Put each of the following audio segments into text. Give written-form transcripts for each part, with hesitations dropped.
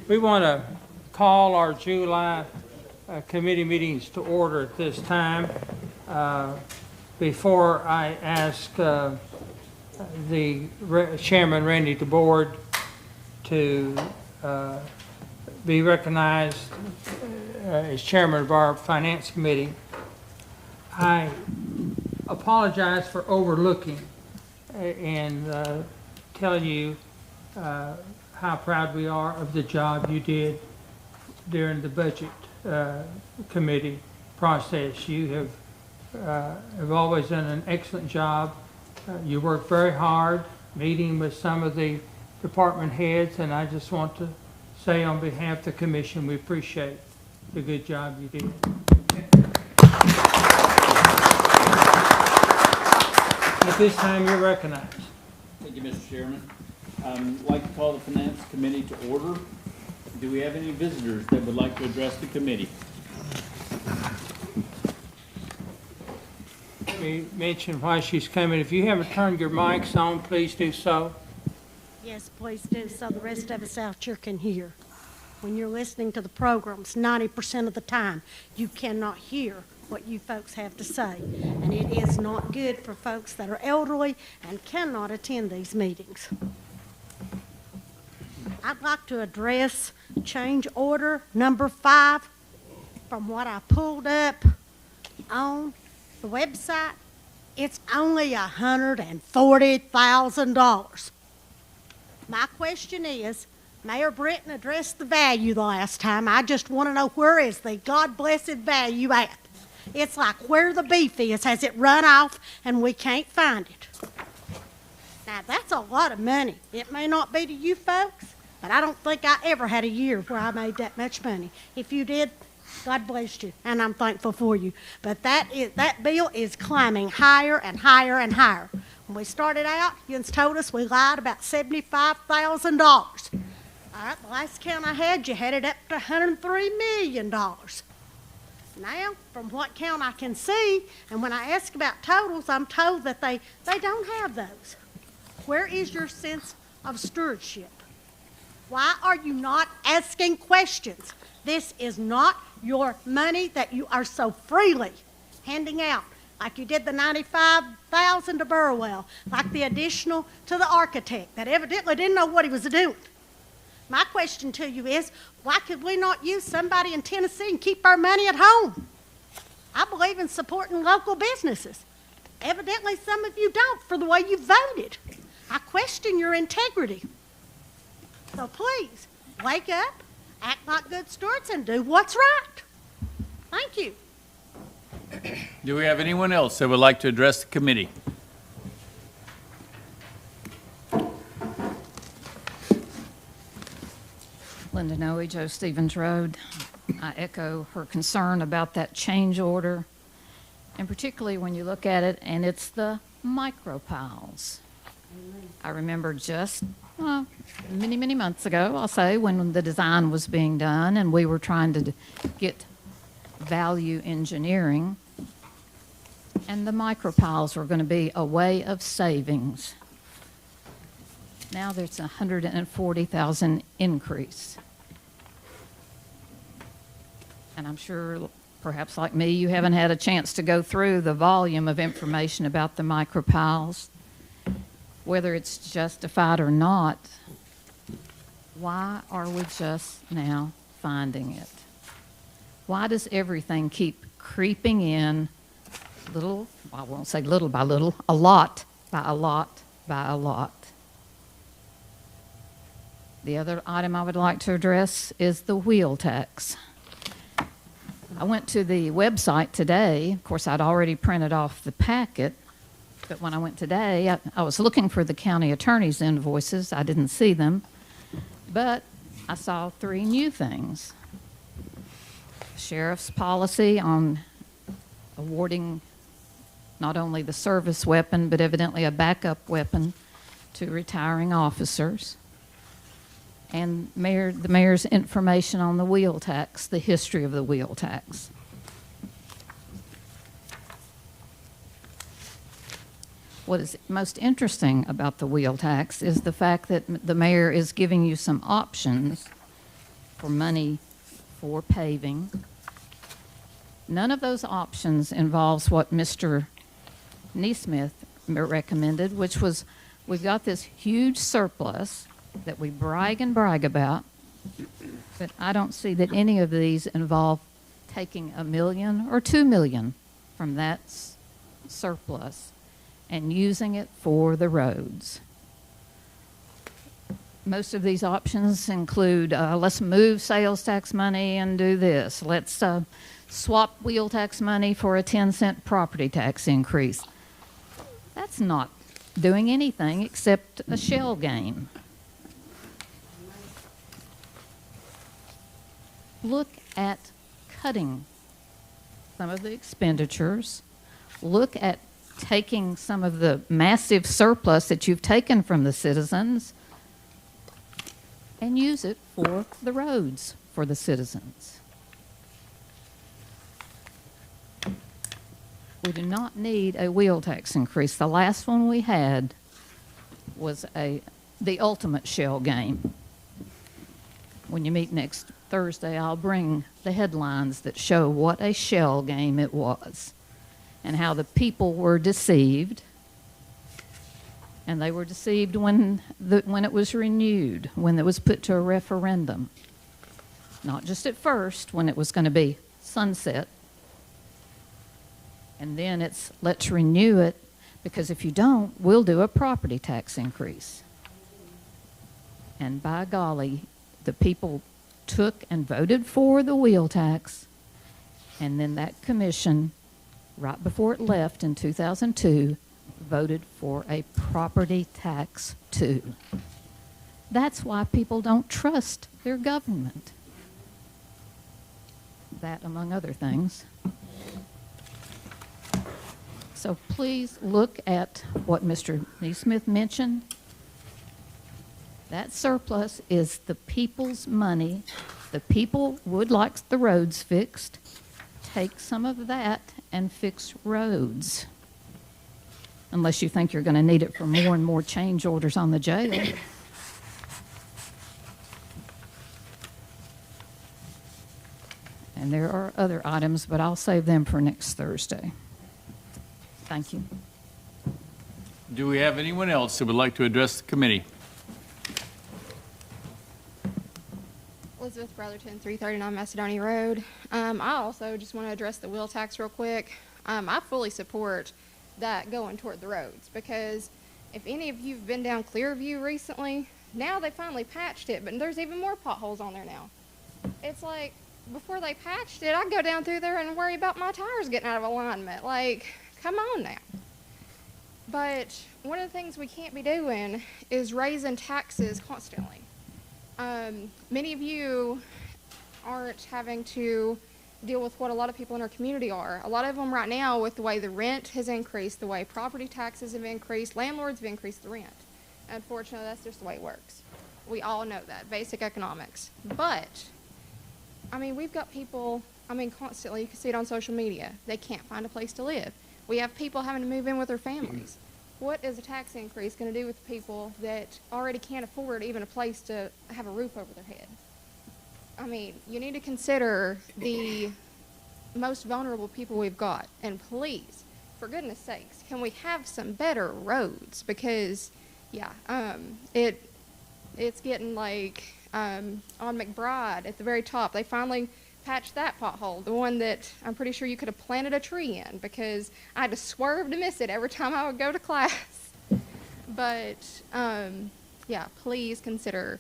We want to call our July committee meetings to order at this time. Before I ask the Chairman Randy DeBoard to be recognized as Chairman of our Finance Committee, I apologize for overlooking and telling you how proud we are of the job you did during the budget committee process. You have always done an excellent job. You worked very hard meeting with some of the department heads, and I just want to say on behalf of the commission, we appreciate the good job you did. At this time, you're recognized. Thank you, Mr. Chairman. I'd like to call the Finance Committee to order. Do we have any visitors that would like to address the committee? Let me mention why she's coming. If you haven't turned your mics on, please do so. Yes, please do, so the rest of us out here can hear. When you're listening to the programs, 90% of the time, you cannot hear what you folks have to say. And it is not good for folks that are elderly and cannot attend these meetings. I'd like to address change order number 5 from what I pulled up on the website. It's only $140,000. My question is, Mayor Britton addressed the value the last time. I just want to know, where is the God-blessed value at? It's like where the beef is. Has it run off and we can't find it? Now, that's a lot of money. It may not be to you folks, but I don't think I ever had a year where I made that much money. If you did, God bless you, and I'm thankful for you. But that bill is climbing higher and higher and higher. When we started out, you told us we lied about $75,000. All right, the last count I had, you had it up to $103 million. Now, from what count I can see, and when I ask about totals, I'm told that they don't have those. Where is your sense of stewardship? Why are you not asking questions? This is not your money that you are so freely handing out, like you did the $95,000 to Burwell, like the additional to the architect that evidently didn't know what he was doing. My question to you is, why could we not use somebody in Tennessee and keep our money at home? I believe in supporting local businesses. Evidently, some of you don't, for the way you voted. I question your integrity. So please, wake up, act like good stewards, and do what's right. Thank you. Do we have anyone else that would like to address the committee? Linda Noe, Joe Stevens Road. I echo her concern about that change order, and particularly when you look at it and it's the micro piles. I remember just many, many months ago, I'll say, when the design was being done and we were trying to get value engineering, and the micro piles were going to be a way of savings. Now there's a $140,000 increase. And I'm sure, perhaps like me, you haven't had a chance to go through the volume of information about the micropiles, whether it's justified or not. Why are we just now finding it? Why does everything keep creeping in little, I won't say little by little, a lot by a lot by a lot? The other item I would like to address is the wheel tax. I went to the website today. Of course, I'd already printed off the packet, but when I went today, I was looking for the county attorney's invoices. I didn't see them, but I saw 3 new things. Sheriff's policy on awarding not only the service weapon, but evidently a backup weapon to retiring officers. And the mayor's information on the wheel tax, the history of the wheel tax. What is most interesting about the wheel tax is the fact that the mayor is giving you some options for money for paving. None of those options involves what Mr. Neesmith recommended, which was we've got this huge surplus that we brag about, but I don't see that any of these involve taking $1 million or $2 million from that surplus and using it for the roads. Most of these options include let's move sales tax money and do this. Let's swap wheel tax money for a 10-cent property tax increase. That's not doing anything except a shell game. Look at cutting some of the expenditures. Look at taking some of the massive surplus that you've taken from the citizens and use it for the roads for the citizens. We do not need a wheel tax increase. The last one we had was the ultimate shell game. When you meet next Thursday, I'll bring the headlines that show what a shell game it was and how the people were deceived. And they were deceived when it was renewed, when it was put to a referendum. Not just at first, when it was going to be sunset. And then it's, let's renew it, because if you don't, we'll do a property tax increase. And by golly, the people took and voted for the wheel tax, and then that commission, right before it left in 2002, voted for a property tax too. That's why people don't trust their government. That, among other things. So please look at what Mr. Neesmith mentioned. That surplus is the people's money. The people would like the roads fixed. Take some of that and fix roads. Unless you think you're going to need it for more and more change orders on the jail. And there are other items, but I'll save them for next Thursday. Thank you. Do we have anyone else who would like to address the committee? Elizabeth Brotherton, 339 Macedonia Road. I also just want to address the wheel tax real quick. I fully support that going toward the roads, because if any of you have been down Clearview recently, now they finally patched it, but there's even more potholes on there now. It's like, before they patched it, I'd go down through there and worry about my tires getting out of alignment. Like, come on now. But one of the things we can't be doing is raising taxes constantly. Many of you aren't having to deal with what a lot of people in our community are. A lot of them right now, with the way the rent has increased, the way property taxes have increased, landlords have increased the rent. Unfortunately, that's just the way it works. We all know that, basic economics. But, I mean, we've got people, I mean, constantly, you can see it on social media, they can't find a place to live. We have people having to move in with their families. What is a tax increase going to do with the people that already can't afford even a place to have a roof over their head? I mean, you need to consider the most vulnerable people we've got. And please, for goodness sakes, can we have some better roads? Because, yeah, it's getting like on McBride at the very top. They finally patched that pothole, the one that I'm pretty sure you could have planted a tree in, because I had to swerve to miss it every time I would go to class. But, yeah, please consider,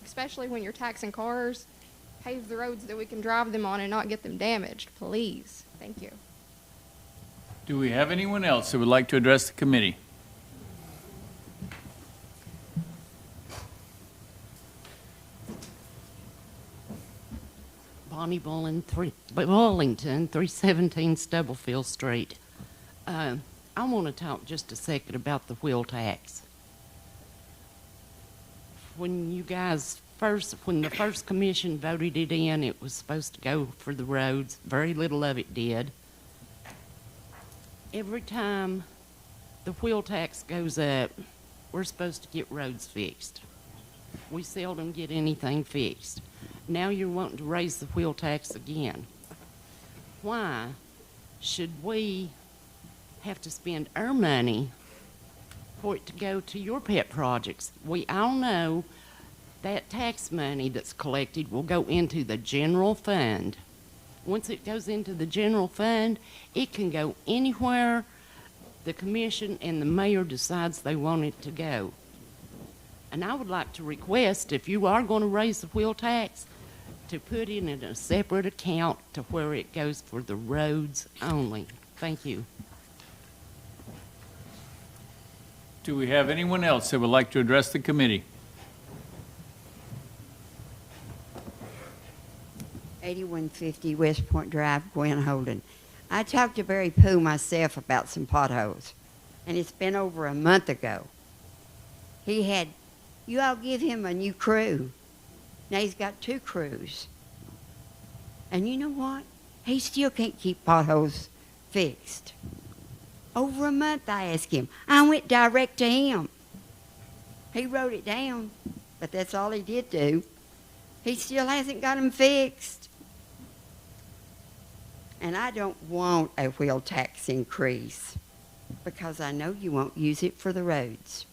especially when you're taxing cars, pave the roads that we can drive them on and not get them damaged, please. Thank you. Do we have anyone else who would like to address the committee? Bonnie Bullington, 317 Stubblefield Street. I want to talk just a second about the wheel tax. When the first commission voted it in, it was supposed to go for the roads. Very little of it did. Every time the wheel tax goes up, we're supposed to get roads fixed. We seldom get anything fixed. Now you're wanting to raise the wheel tax again. Why should we have to spend our money for it to go to your pet projects? We all know that tax money that's collected will go into the general fund. Once it goes into the general fund, it can go anywhere the commission and the mayor decides they want it to go. And I would like to request, if you are going to raise the wheel tax, to put it in a separate account to where it goes for the roads only. Thank you. Do we have anyone else that would like to address the committee? 8150 West Point Drive, Gwen Holden. I talked to Barry Pooh myself about some potholes, and it's been over a month ago. You all give him a new crew. Now he's got 2 crews. And you know what? He still can't keep potholes fixed. Over a month I asked him. I went direct to him. He wrote it down, but that's all he did do. He still hasn't got them fixed. And I don't want a wheel tax increase because I know you won't use it for the roads.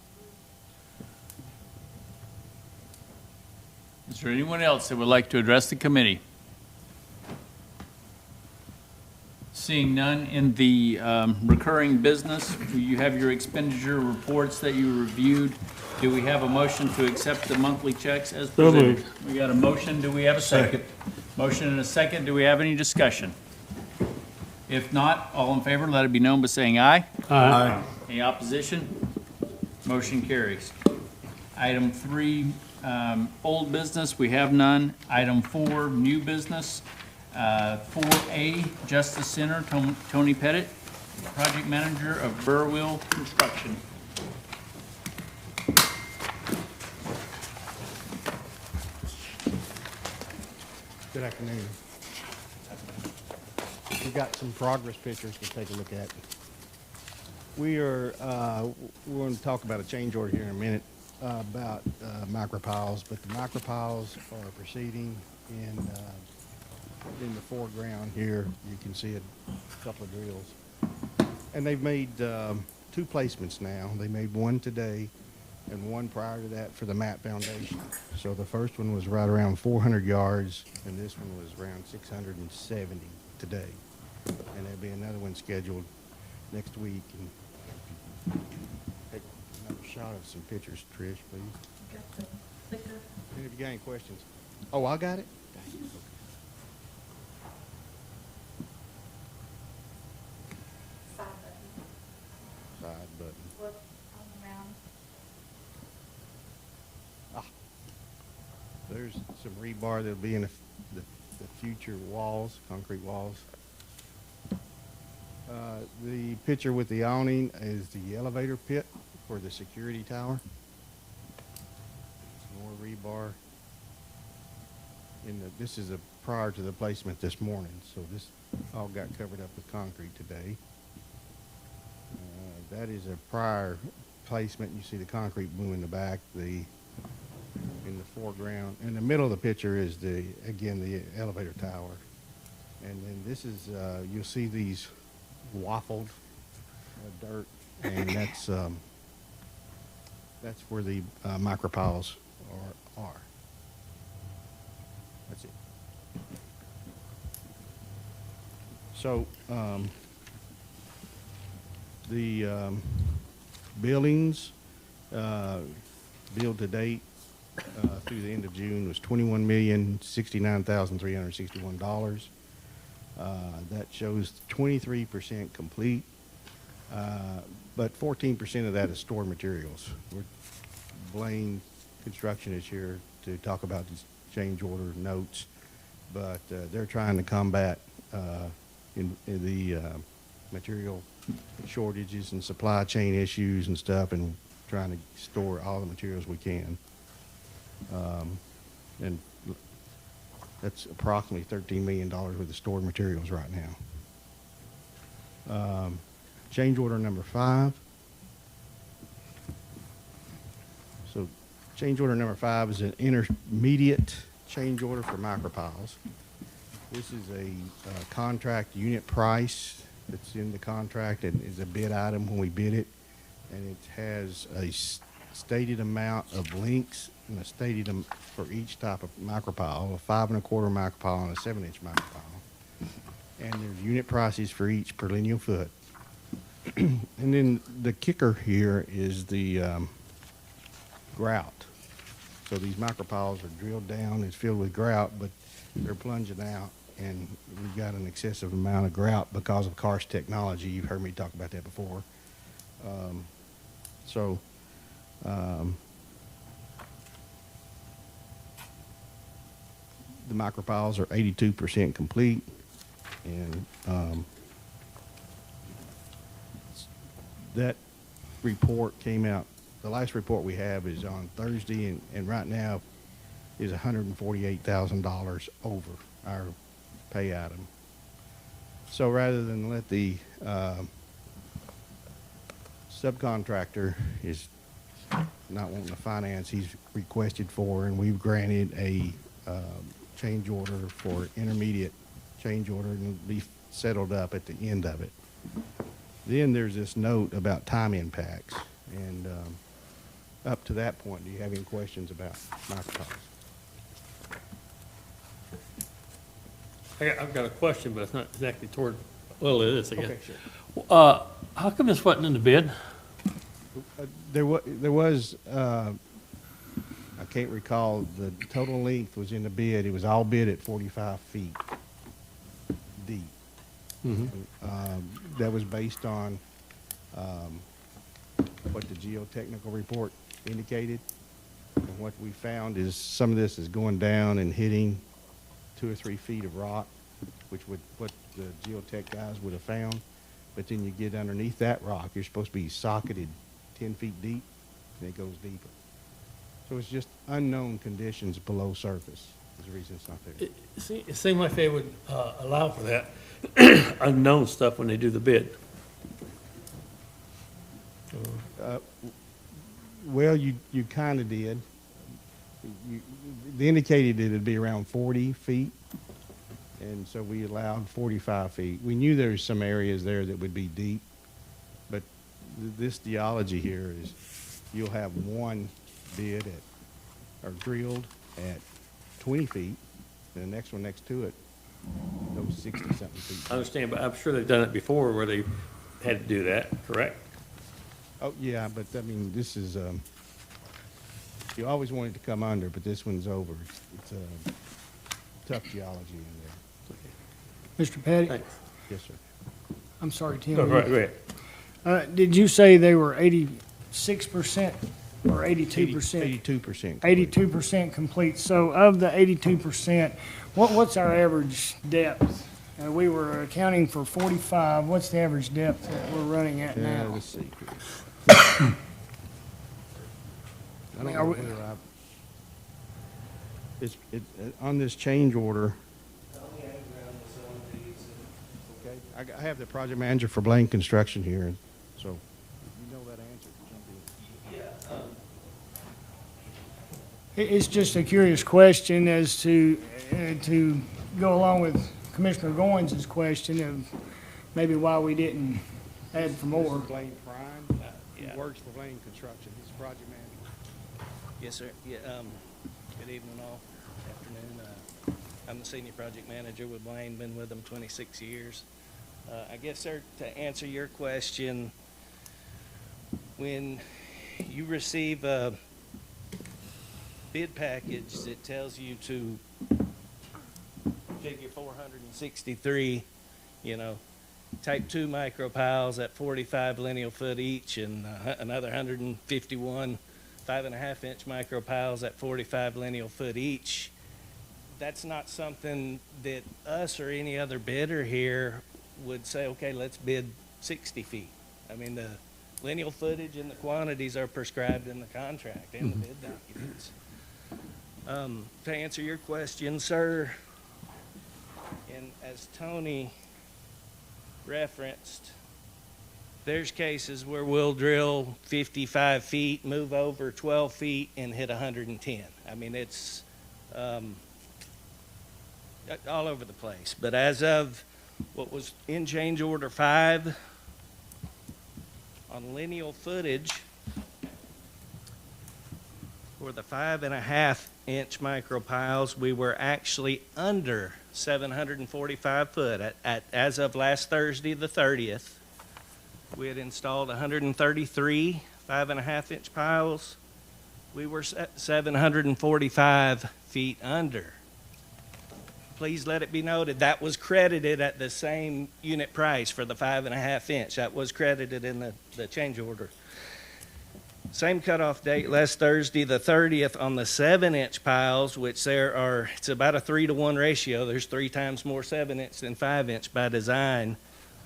Is there anyone else that would like to address the committee? Seeing none in the recurring business, you have your expenditure reports that you reviewed. Do we have a motion to accept the monthly checks as presented? We got a motion. Do we have a second? Motion and a second. Do we have any discussion? If not, all in favor, let it be known by saying aye. Aye. Any opposition? Motion carries. Item 3, old business, we have none. Item 4, new business. 4A, Justice Center, Tony Pettit, Project Manager of Burwell Construction. Good afternoon. We've got some progress pictures to take a look at. We're going to talk about a change order here in a minute about micropiles, but the micropiles are proceeding in the foreground here. You can see a couple of drills. And they've made 2 placements now. They made one today and one prior to that for the mat foundation. So the first one was right around 400 yards, and this one was around 670 today. And there'll be another one scheduled next week. And take another shot of some pictures, Trish, please. And if you got any questions. Oh, I got it? Thank you. Side button. There's some rebar that'll be in the future walls, concrete walls. The picture with the awning is the elevator pit for the security tower. More rebar. This is prior to the placement this morning, so this all got covered up with concrete today. That is a prior placement. You see the concrete boom in the back, in the foreground. In the middle of the picture is the elevator tower. And then this is, you'll see these waffled dirt, and that's where the micropiles are. That's it. So, the billings billed to date through the end of June was $21,069,361. That shows 23% complete, but 14% of that is stored materials. Blaine Construction is here to talk about these change order notes, but they're trying to combat in the material shortages and supply chain issues and stuff, and trying to store all the materials we can. And that's approximately $13 million worth of stored materials right now. Change order number 5. So change order number 5 is an intermediate change order for micropiles. This is a contract unit price that's in the contract and is a bid item when we bid it. And it has a stated amount of links and a stated for each type of micropile, a 5 1/4 micropile and a 7-inch micropile. And there's unit prices for each per lineal foot. And then the kicker here is the grout. So these micropiles are drilled down, it's filled with grout, but they're plunging out, and we've got an excessive amount of grout because of karst technology. You've heard me talk about that before. The micropiles are 82% complete, and that report came out. The last report we have is on Thursday, and right now is $148,000 over our pay item. So rather than let the subcontractor is not wanting to finance, he's requested for, and we've granted a change order for intermediate change order, and it'll be settled up at the end of it. Then there's this note about time impacts, and up to that point, do you have any questions about micropiles? I've got a question, but it's not exactly toward, well, it is, I guess. Okay, sure. How come this wasn't in the bid? There was, I can't recall, the total length was in the bid. It was all bid at 45 feet deep. That was based on what the geotechnical report indicated. And what we found is some of this is going down and hitting 2 or 3 feet of rock, which would what the geotech guys would have found. But then you get underneath that rock, you're supposed to be socketed 10 feet deep, and it goes deeper. So it's just unknown conditions below surface is the reason it's not there. It seemed like they would allow for that unknown stuff when they do the bid. Well, you kind of did. They indicated it'd be around 40 feet, and so we allowed 45 feet. We knew there was some areas there that would be deep, but this geology here is you'll have one bid or drilled at 20 feet, and the next one next to it goes 60-something feet. I understand, but I'm sure they've done it before where they had to do that, correct? Oh, yeah, but I mean, this is, you always wanted to come under, but this one's over. It's tough geology in there. Mr. Petty, Thanks. Yes, sir. I'm sorry, Tim. Go ahead. Did you say they were 86% or 82%? 82%. 82% complete. So of the 82%, what's our average depth? We were accounting for 45. What's the average depth that we're running at now? Let's see. I don't mean, know are we- whether on this change order. Okay, I have the project manager for Blaine Construction here, and so you know that answer. Jump in. It's just a curious question as to go along with Commissioner Goins' question of maybe why we didn't add for more. This is Blaine Prime. He works for Blaine Construction. He's the project manager. Yes, sir. Yeah, good evening all. Afternoon. I'm the senior project manager with Blaine, been with them 26 years. I guess, sir, to answer your question, when you receive a bid package that tells you to figure 463, take 2 micropiles at 45 lineal foot each and another 151 5.5-inch micropiles at 45 lineal foot each. That's not something that us or any other bidder here would say, okay, let's bid 60 feet. I mean, the lineal footage and the quantities are prescribed in the contract and the bid documents. To answer your question, sir, and as Tony referenced, there's cases where we'll drill 55 feet, move over 12 feet, and hit 110. I mean, it's all over the place. But as of what was in change order 5, on lineal footage for the 5.5-inch micro piles, we were actually under 745 foot. As of last Thursday, the 30th, we had installed 133 5.5-inch piles. We were 745 feet under. Please let it be noted, that was credited at the same unit price for the 5.5-inch. That was credited in the change order. Same cutoff date, last Thursday, the 30th, on the 7-inch piles, which it's about a 3-to-1 ratio. There's 3 times more 7-inch than 5-inch by design.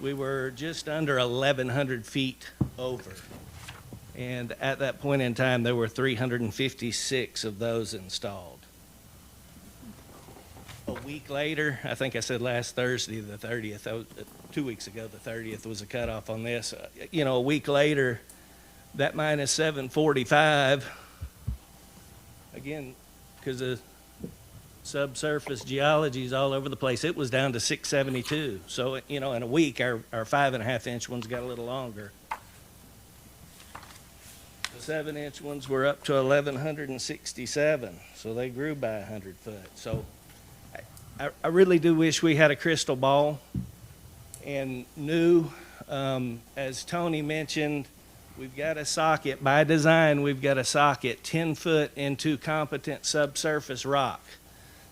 We were just under 1,100 feet over. And at that point in time, there were 356 of those installed. A week later, I think I said last Thursday, the 30th, 2 weeks ago, the 30th was a cutoff on this. A week later, that minus 745, again, because of subsurface geology is all over the place, it was down to 672. So, in a week, our 5.5-inch ones got a little longer. The 7-inch ones were up to 1,167, so they grew by 100 foot. So I really do wish we had a crystal ball and knew, as Tony mentioned, we've got a socket, by design, we've got a socket 10 foot into competent subsurface rock.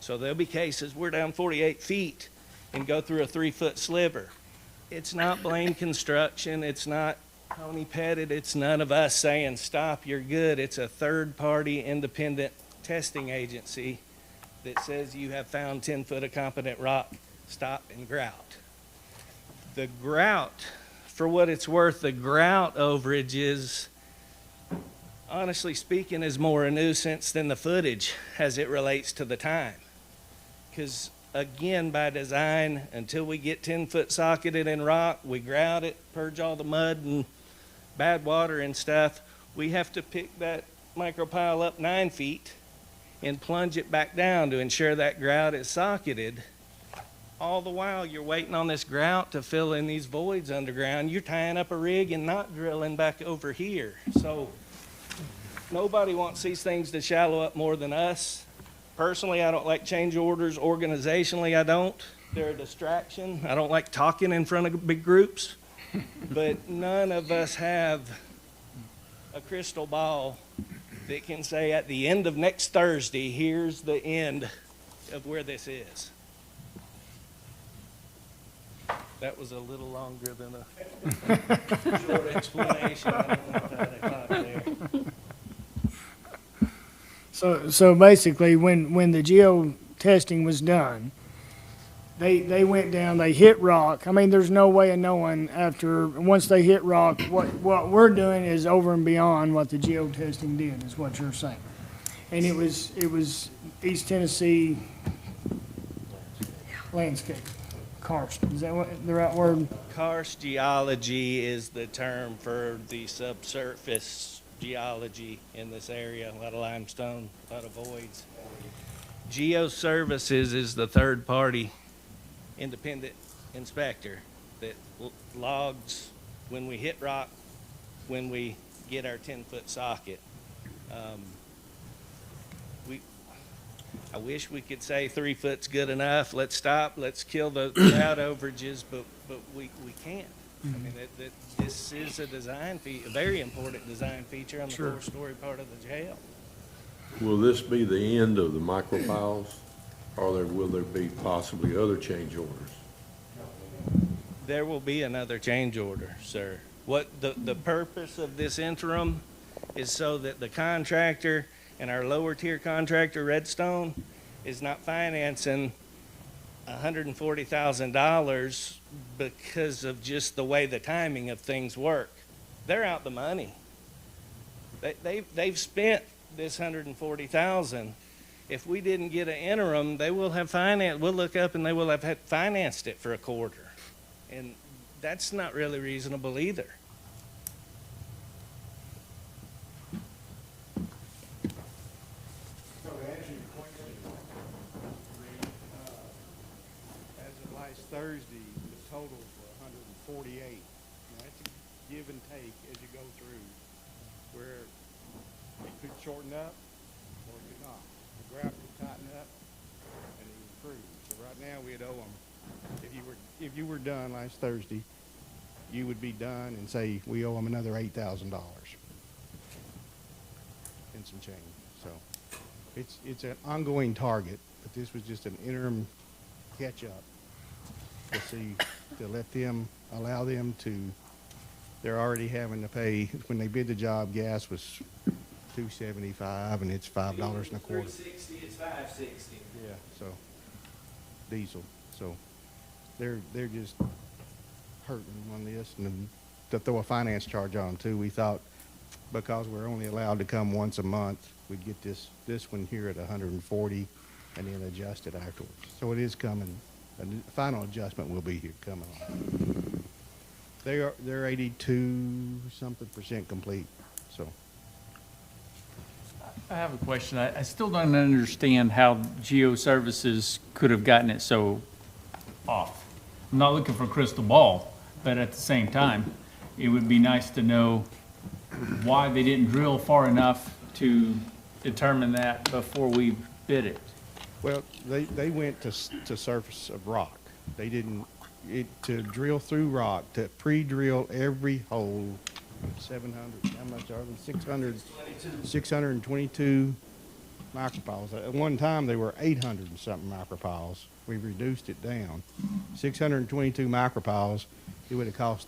So there'll be cases we're down 48 feet and go through a 3-foot sliver. It's not Blaine Construction, it's not Tony Pettit, it's none of us saying, stop, you're good. It's a third-party independent testing agency that says you have found 10 foot of competent rock, stop and grout. The grout, for what it's worth, the grout overage is, honestly speaking, is more a nuisance than the footage as it relates to the time. Because, again, by design, until we get 10-foot socketed in rock, we grout it, purge all the mud and bad water and stuff. We have to pick that micropile up 9 feet and plunge it back down to ensure that grout is socketed. All the while you're waiting on this grout to fill in these voids underground. You're tying up a rig and not drilling back over here. So nobody wants these things to shallow up more than us. Personally, I don't like change orders. Organizationally, I don't. They're a distraction. I don't like talking in front of big groups. But none of us have a crystal ball that can say at the end of next Thursday, here's the end of where this is. That was a little longer than a short explanation. I don't know how they got there. So basically, when the geo testing was done, they went down, they hit rock. I mean, there's no way of knowing once they hit rock, what we're doing is over and beyond what the geo testing did, is what you're saying. And it was East Tennessee landscape, karst. Is that the right word? Karst geology is the term for the subsurface geology in this area. A lot of limestone, a lot of voids. Geoservices is the third party independent inspector that logs when we hit rock, when we get our 10-foot socket. I wish we could say 3 foot's good enough. Let's stop. Let's kill the grout overages, but we can't. I mean, this is a design a very important design feature on the 4-story part of the jail. Will this be the end of the micropiles, or will there be possibly other change orders? There will be another change order, sir. What the purpose of this interim is so that the contractor and our lower tier contractor, Redstone, is not financing $140,000 because of just the way the timing of things work. They're out the money. They've spent this $140,000. If we didn't get an interim, they will have financed. We'll look up and they will have financed it for a quarter, and that's not really reasonable either. Thursday, the totals were 148. Now, that's a give and take as you go through, where it could shorten up or it could not. The graph could tighten up and it would improve. So right now, we'd owe them, if you were done last Thursday, you would be done and say, we owe them another $8,000 and some change. So it's an ongoing target, but this was just an interim catch-up to see, to let them, allow them to, they're already having to pay, when they bid the job, gas was $2.75 and it's $5 and a quarter. $3.60, it's $5.60. Yeah, so, diesel, so they're just hurting on this, and then to throw a finance charge on them too, we thought because we're only allowed to come once a month, we'd get this one here at 140 and then adjust it afterwards. So it is coming, a final adjustment will be here coming on. They're 82 something % complete, so. I have a question. I still don't understand how Geo Services could have gotten it so off. I'm not looking for a crystal ball, but at the same time, it would be nice to know why they didn't drill far enough to determine that before we bid it. Well, they went to surface of rock. They didn't, to drill through rock, to pre-drill every hole, 700, how much are they? 622 micropiles. At one time, they were 800 and something micropiles. We reduced it down. 622 micropiles, it would have cost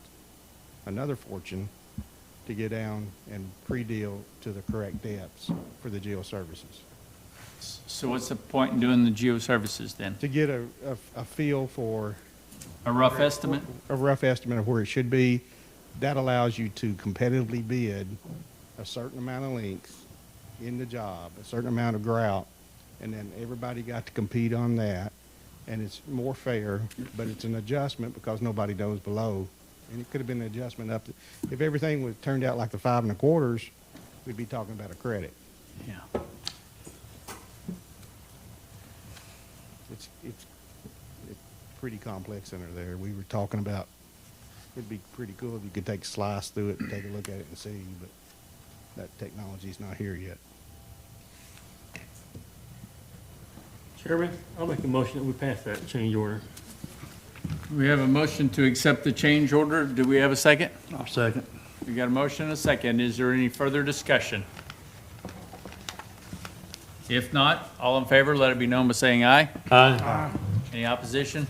another fortune to get down and pre-deal to the correct depths for the geo services. So what's the point in doing the Geo Services then? To get a feel for A rough estimate? a rough estimate of where it should be, that allows you to competitively bid a certain amount of length in the job, a certain amount of grout, and then everybody got to compete on that, and it's more fair, but it's an adjustment because nobody knows below. And it could have been an adjustment up to, if everything was turned out like the 5 1/4, we'd be talking about a credit. Yeah. It's pretty complex under there. We were talking about, it'd be pretty cool if you could take a slice through it and take a look at it and see, but that technology's not here yet. Chairman, I'll make a motion that we pass that change order. We have a motion to accept the change order. Do we have a second? I'll second. We got a motion and a second. Is there any further discussion? If not, all in favor, let it be known by saying aye. Aye. Any opposition?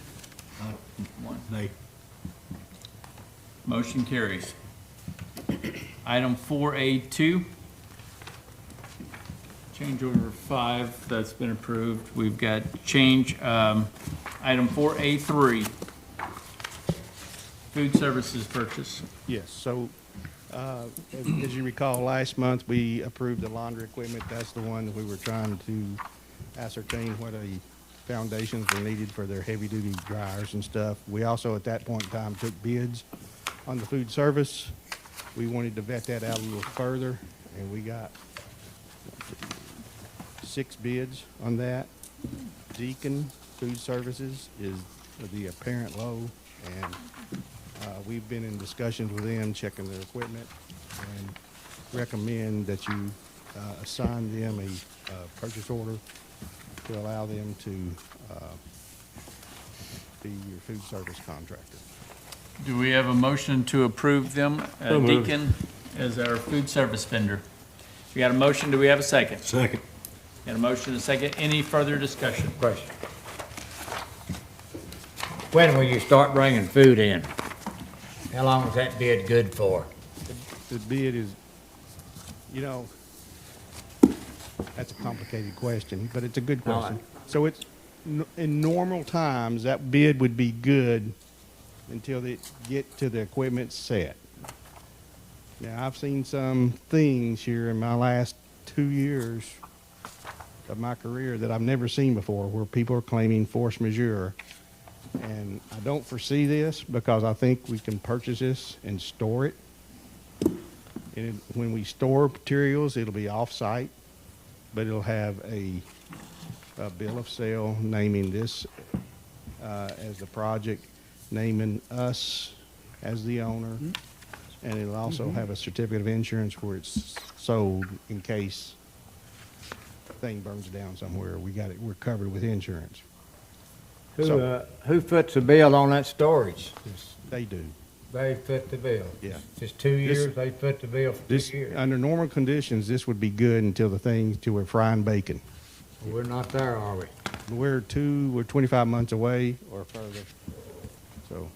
One. Nay. Motion carries. Item 4A2, change order 5, that's been approved. We've got change, item 4A3, food services purchase. Yes, so, as you recall, last month, we approved the laundry equipment. That's the one that we were trying to ascertain what the foundations were needed for their heavy-duty dryers and stuff. We also, at that point in time, took bids on the food service. We wanted to vet that out a little further, and we got 6 bids on that. Deacon Food Services is the apparent low, and we've been in discussions with them, checking their equipment, and recommend that you assign them a purchase order to allow them to be your food service contractor. Do we have a motion to approve them, So moved. Deacon, as our food service vendor? We got a motion, do we have a second? Second. Got a motion and a second. Any further discussion? Question. When will you start bringing food in? How long is that bid good for? The bid is, you know, that's a complicated question, but it's a good question. So it's, in normal times, that bid would be good until they get to the equipment set. Now, I've seen some things here in my last 2 years of my career that I've never seen before, where people are claiming force majeure. And I don't foresee this because I think we can purchase this and store it. And when we store materials, it'll be off-site, but it'll have a bill of sale naming this as the project, naming us as the owner. And it'll also have a certificate of insurance where it's sold in case thing burns down somewhere. We got it, we're covered with insurance. Who foots the bill on that storage? They do. They foot the bill? Yeah. Just 2 years, they foot the bill for 2 This, years? under normal conditions, this would be good until we're frying bacon. We're not there, are we? We're 25 months away or further. So,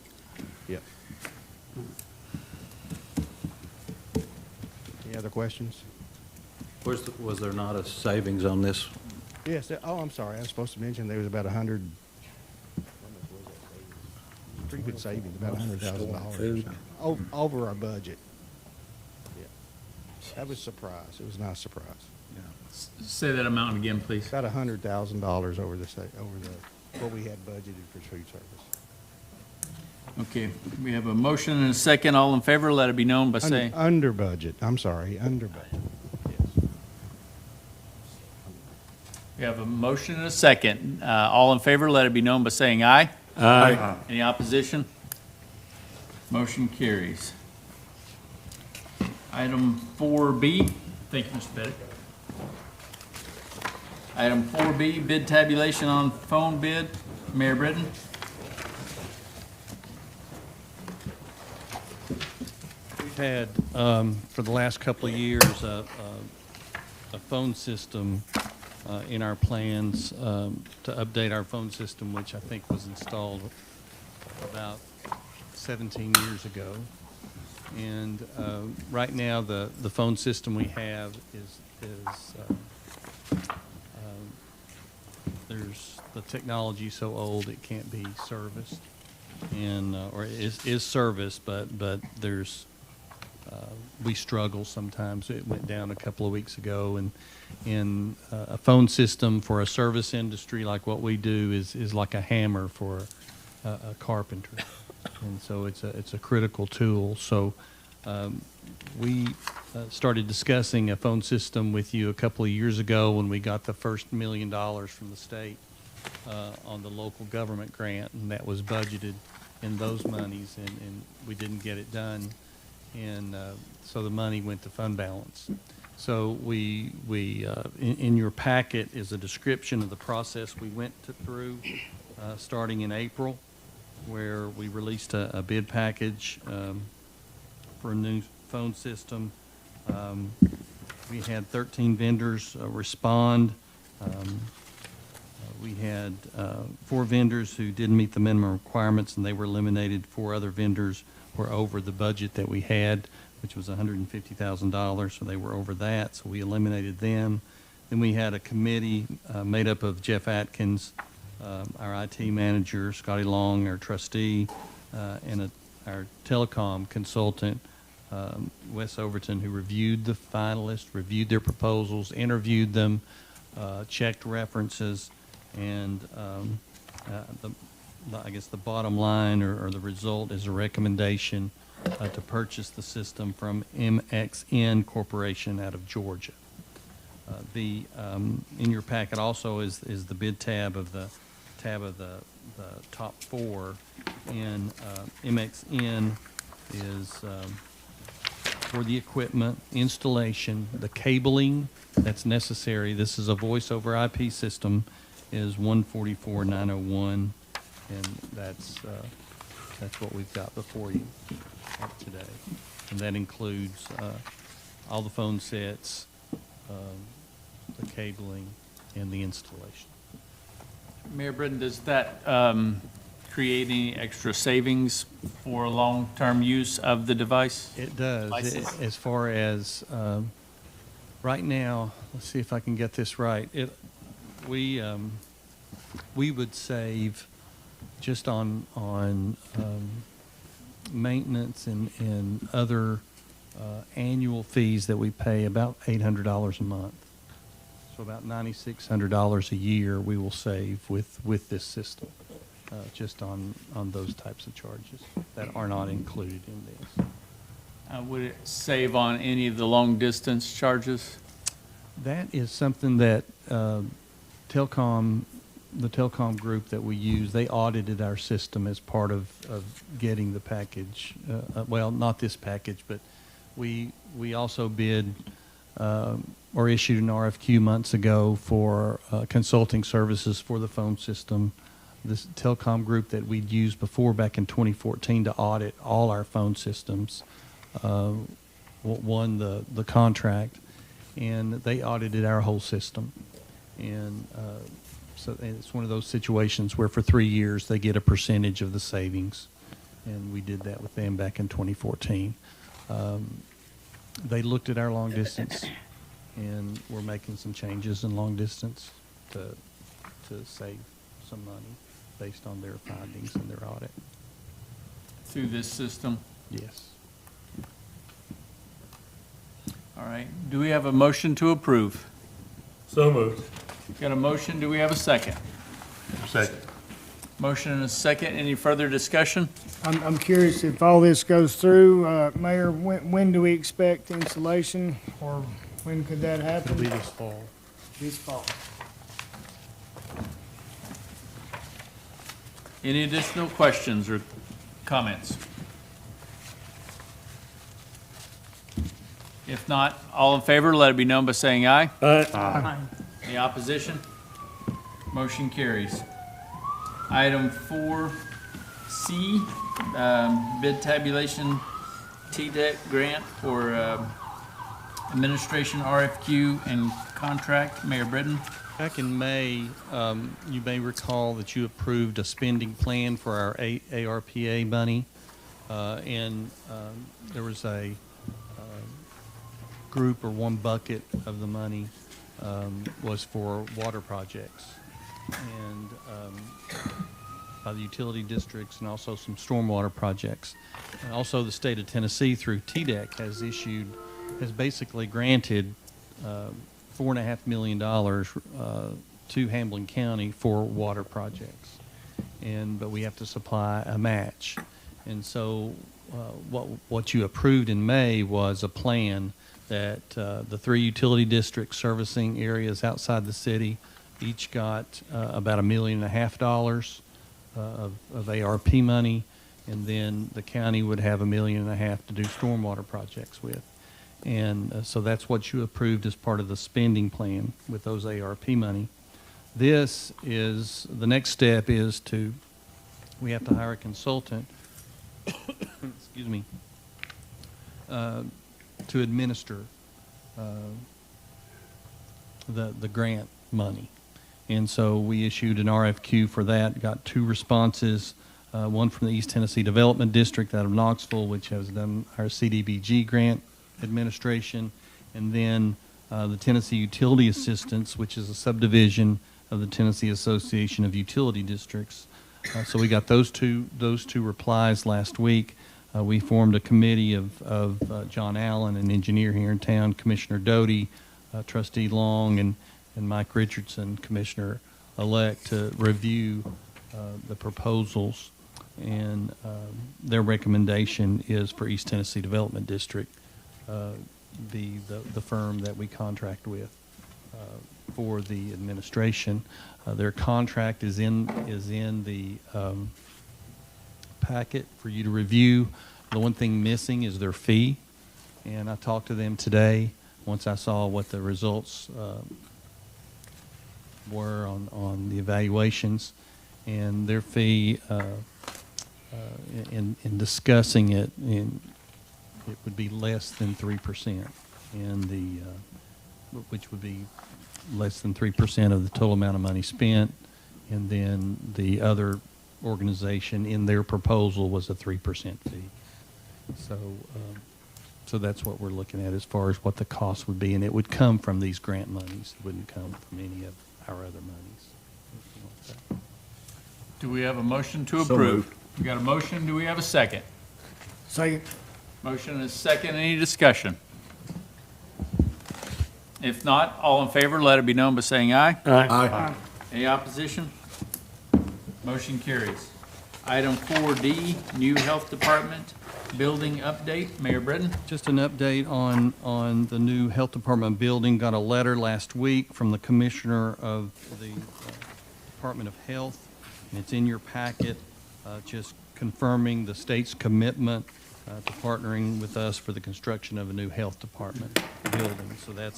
yeah. Any other questions? Was there not a savings on this? Yes, I'm sorry, I was supposed to mention there was about 100, pretty good savings, about $100,000 over our budget. Yeah. That was a surprise. It was not a surprise. Say that amount again, please. About $100,000 over what we had budgeted for food service. Okay, we have a motion and a second. All in favor, let it be known by saying. Under budget, I'm sorry, under budget. We have a motion and a second. All in favor, let it be known by saying aye. Aye. Any opposition? Motion carries. Item 4B, thank you, Mr. Pettit. Item 4B, bid tabulation on phone bid. Mayor Britton. We've had, for the last couple of years, a phone system in our plans to update our phone system, which I think was installed about 17 years ago. And right now, the phone system we have is there's the technology so old it can't be serviced, and or is serviced, but there's we struggle sometimes. It went down a couple of weeks ago, and in a phone system for a service industry like what we do is like a hammer for a carpenter, and so it's a critical tool. So we started discussing a phone system with you a couple of years ago when we got the first $1 million from the state on the local government grant, and that was budgeted in those monies, and we didn't get it done. And so the money went to fund balance. So in your packet is a description of the process we went through starting in April, where we released a bid package for a new phone system. We had 13 vendors respond. We had 4 vendors who didn't meet the minimum requirements, and they were eliminated. 4 other vendors were over the budget that we had, which was $150,000, so they were over that, so we eliminated them. Then we had a committee made up of Jeff Atkins, our IT manager, Scotty Long, our trustee, and our telecom consultant, Wes Overton, who reviewed the finalists, reviewed their proposals, interviewed them, checked references, and I guess the bottom line or the result is a recommendation to purchase the system from MXN Corporation out of Georgia. In your packet also is the bid tab of the top 4, and MXN is for the equipment, installation, the cabling that's necessary. This is a voice over IP system, is $144,901, and that's what we've got before you today. And that includes all the phone sets, the cabling, and the installation. Mayor Britton, does that create any extra savings for long-term use of the device? It does. As far as right now, let's see if I can get this right. We would save just on maintenance and other annual fees that we pay about $800 a month. So about $9,600 a year we will save with this system, just on those types of charges that are not included in this. Would it save on any of the long-distance charges? That is something that Telcom the telecom group that we use, they audited our system as part of getting the package. Well, not this package, but we also bid or issued an RFQ months ago for consulting services for the phone system. This telecom group that we'd used before back in 2014 to audit all our phone systems won the contract, and they audited our whole system. And so it's one of those situations where for 3 years they get a percentage of the savings, and we did that with them back in 2014. They looked at our long distance, and we're making some changes in long distance to save some money based on their findings in their audit. Through this system? Yes. All right. Do we have a motion to approve? So moved. Got a motion, do we have a second? Second. Motion and a second, any further discussion? I'm curious if all this goes through, Mayor, when do we expect installation, or when could that happen? It'll be this fall. This fall. Any additional questions or comments? If not, all in favor, let it be known by saying aye. Aye. Any opposition? Motion carries. Item 4C, bid tabulation TDEC grant for administration RFQ and contract. Mayor Britton. Back in May, you may recall that you approved a spending plan for our ARPA money, and there was a group or one bucket of the money was for water projects, and by the utility districts, and also some stormwater projects. And also the state of Tennessee through TDEC has basically granted $4.5 million to Hamblen County for water projects, but we have to supply a match. And so what you approved in May was a plan that the 3 utility districts servicing areas outside the city each got about $1.5 million of ARP money, and then the county would have $1.5 million to do stormwater projects with. And so that's what you approved as part of the spending plan with those ARP money. This is, the next step is we have to hire a consultant, excuse me, to administer the grant money. And so we issued an RFQ for that, got 2 responses, one from the East Tennessee Development District out of Knoxville, which has done our CDBG grant administration, and then the Tennessee Utility Assistance, which is a subdivision of the Tennessee Association of Utility Districts. So we got those two replies last week. We formed a committee of John Allen, an engineer here in town, Commissioner Doty, Trustee Long, and Mike Richardson, Commissioner-elect, to review the proposals. And their recommendation is for East Tennessee Development District, the firm that we contract with for the administration. Their contract is in the packet for you to review. The one thing missing is their fee, and I talked to them today once I saw what the results were on the evaluations, and their fee in discussing it, it would be less than 3%, and which would be less than 3% of the total amount of money spent, and then the other organization in their proposal was a 3% fee. So that's what we're looking at as far as what the cost would be, and it would come from these grant monies. It wouldn't come from any of our other monies. Do we have a motion to approve? We got a motion, do we have a second? Second. Motion and a second, any discussion? If not, all in favor, let it be known by saying aye. Aye. Any opposition? Motion carries. Item 4D, new health department building update. Mayor Britton. Just an update on the new health department building. Got a letter last week from the commissioner of the Department of Health, and it's in your packet, just confirming the state's commitment to partnering with us for the construction of a new health department building. So that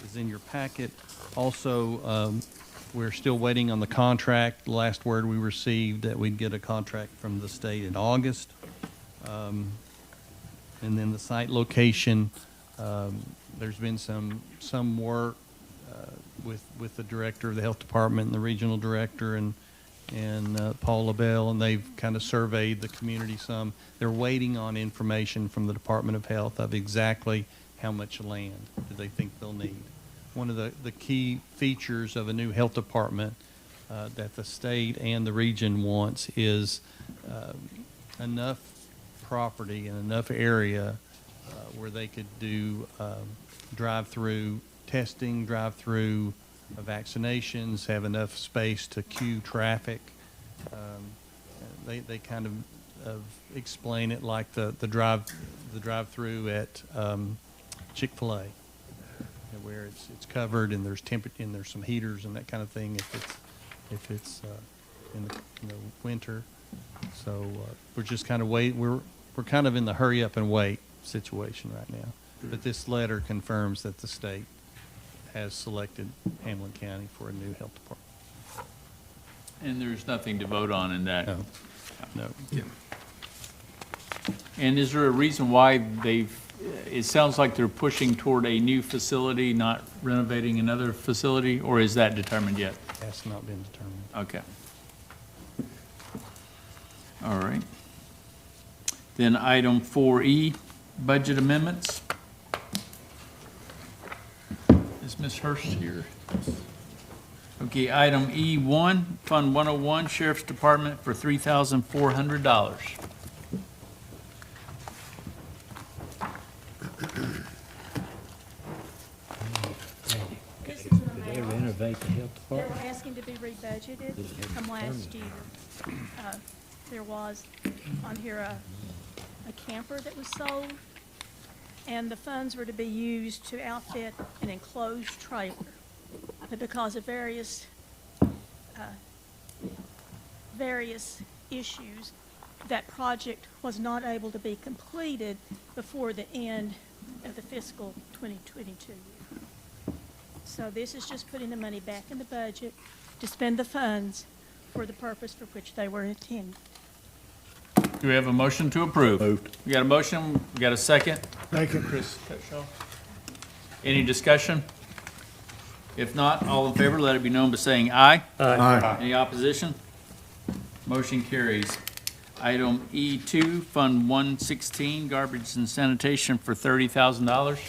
is in your packet. Also, we're still waiting on the contract. The last word we received that we'd get a contract from the state in August. And then the site location, there's been some work with the director of the health department and the regional director and Paul LaBelle, and they've kind of surveyed the community some. They're waiting on information from the Department of Health of exactly how much land do they think they'll need. One of the key features of a new health department that the state and the region wants is enough property and enough area where they could do drive-through testing, drive-through vaccinations, have enough space to queue traffic. They kind of explain it like the drive-through at Chick-fil-A, where it's covered and there's and there's some heaters and that kind of thing if it's in the winter. So we're just kind of we're kind of in the hurry up and wait situation right now. But this letter confirms that the state has selected Hamblen County for a new health department. And there's nothing to vote on in that? No. Yeah. And is there a reason why it sounds like they're pushing toward a new facility, not renovating another facility, or is that determined yet? That's not been determined. Okay. All right. Then item 4E, budget amendments. Is Ms. Hurst here? Okay, item E1, Fund 101, Sheriff's Department for $3,400. Did they renovate the health They're department? asking to be rebudgeted from last year. There was on here a camper that was sold, and the funds were to be used to outfit an enclosed trailer. But because of various issues, that project was not able to be completed before the end of the fiscal 2022 year. So this is just putting the money back in the budget to spend the funds for the purpose for which they were intended. Do we have a motion to approve? Moved. We got a motion, we got a second? Second. Chris Cutshaw. Any discussion? If not, all in favor, let it be known by saying aye. Aye. Any opposition? Motion carries. Item E2, Fund 116, Garbage and Sanitation for $30,000.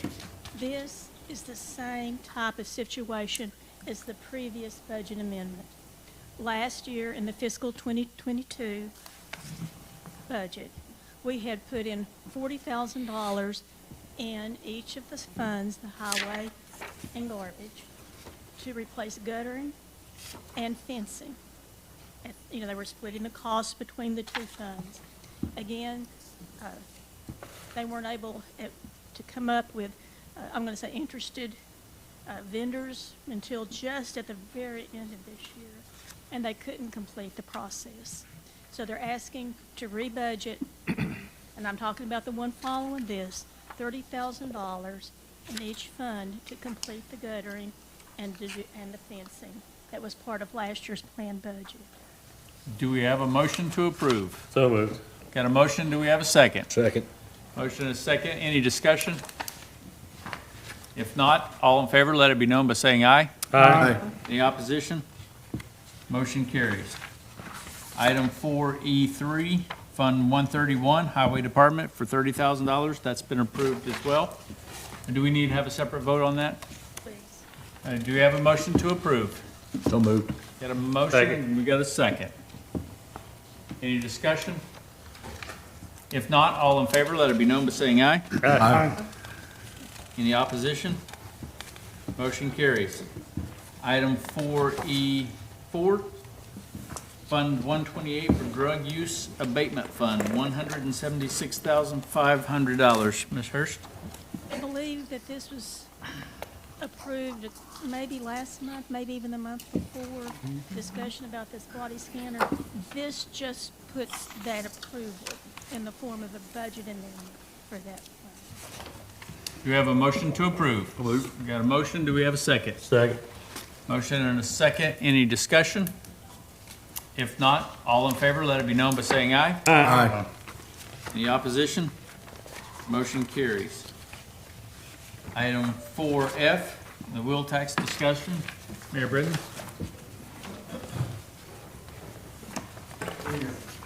This is the same type of situation as the previous budget amendment. Last year, in the fiscal 2022 budget, we had put in $40,000 in each of the funds, the highway and garbage, to replace guttering and fencing. They were splitting the costs between the two funds. Again, they weren't able to come up with, I'm going to say, interested vendors until just at the very end of this year, and they couldn't complete the process. So they're asking to rebudget, and I'm talking about the one following this, $30,000 in each fund to complete the guttering and the fencing. That was part of last year's planned budget. Do we have a motion to approve? So moved. Got a motion, do we have a second? Second. Motion and a second, any discussion? If not, all in favor, let it be known by saying aye. Aye. Any opposition? Motion carries. Item 4E3, Fund 131, Highway Department for $30,000. That's been approved as well. And do we need to have a separate vote on that? Please. Do we have a motion to approve? So moved. Got a motion, Second. and we got a second. Any discussion? If not, all in favor, let it be known by saying aye. Aye. Any opposition? Motion carries. Item 4E4, Fund 128 for Drug Use Abatement Fund, $176,500. Ms. Hurst? I believe that this was approved, maybe last month, maybe even the month before, discussion about this body scanner. This just puts that approval in the form of a budget amendment for that fund. Do we have a motion to approve? We got a motion, do we have a second? Second. Motion and a second, any discussion? If not, all in favor, let it be known by saying aye. Aye. Any opposition? Motion carries. Item 4F, the wheel tax discussion. Mayor Britton?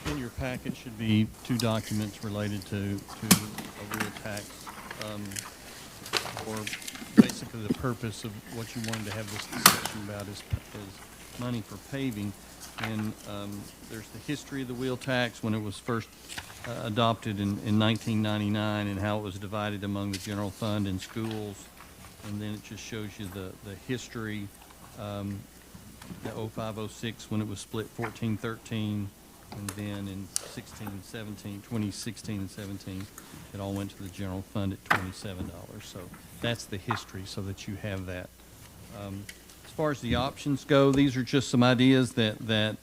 In your packet should be two documents related to a wheel tax, or basically the purpose of what you wanted to have this discussion about is money for paving. And there's the history of the wheel tax when it was first adopted in 1999 and how it was divided among the general fund and schools. And then it just shows you the history, the 05-06 when it was split 14-13, and then in 2016 and 17, it all went to the general fund at $27. So that's the history, so that you have that. As far as the options go, these are just some ideas that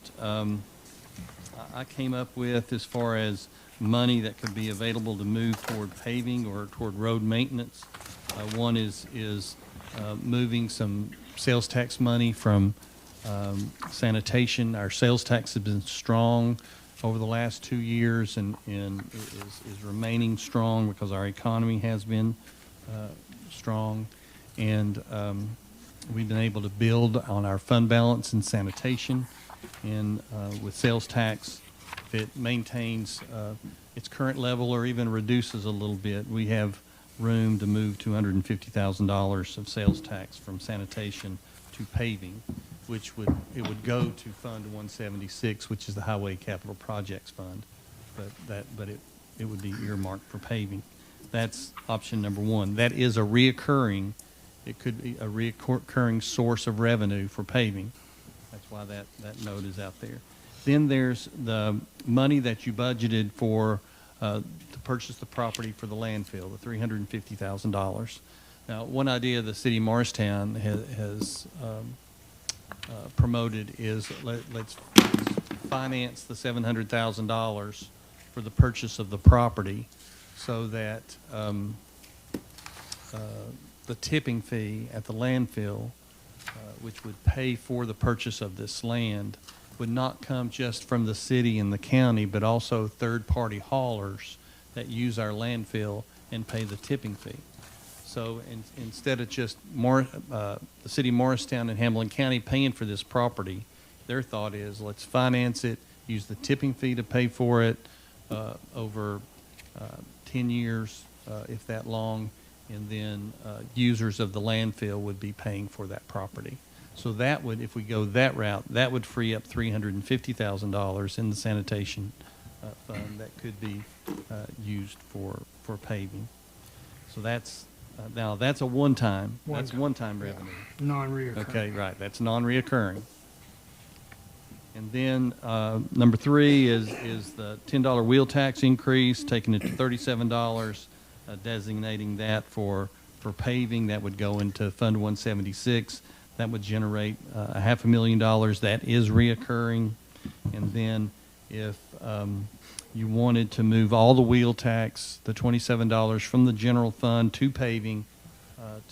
I came up with as far as money that could be available to move toward paving or toward road maintenance. One is moving some sales tax money from sanitation. Our sales tax has been strong over the last 2 years and is remaining strong because our economy has been strong. And we've been able to build on our fund balance in sanitation. And with sales tax, if it maintains its current level or even reduces a little bit, we have room to move $250,000 of sales tax from sanitation to paving, which would go to Fund 176, which is the Highway Capital Projects Fund, but it would be earmarked for paving. That's option number one. That is a reoccurring. It could be a reoccurring source of revenue for paving. That's why that note is out there. Then there's the money that you budgeted for to purchase the property for the landfill, the $350,000. Now, one idea the city of Morristown has promoted is let's finance the $700,000 for the purchase of the property, so that the tipping fee at the landfill, which would pay for the purchase of this land, would not come just from the city and the county, but also third-party haulers that use our landfill and pay the tipping fee. So instead of just the city of Morristown and Hamblen County paying for this property, their thought is let's finance it, use the tipping fee to pay for it over 10 years, if that long, and then users of the landfill would be paying for that property. So that would, if we go that route, that would free up $350,000 in the sanitation fund that could be used for paving. So that's now that's a one-time revenue. Non-reoccurring. Okay, right. That's non-reoccurring. And then number three is the $10 wheel tax increase, taking it to $37, designating that for paving. That would go into Fund 176. That would generate $500,000. That is reoccurring. And then if you wanted to move all the wheel tax, the $27 from the general fund to paving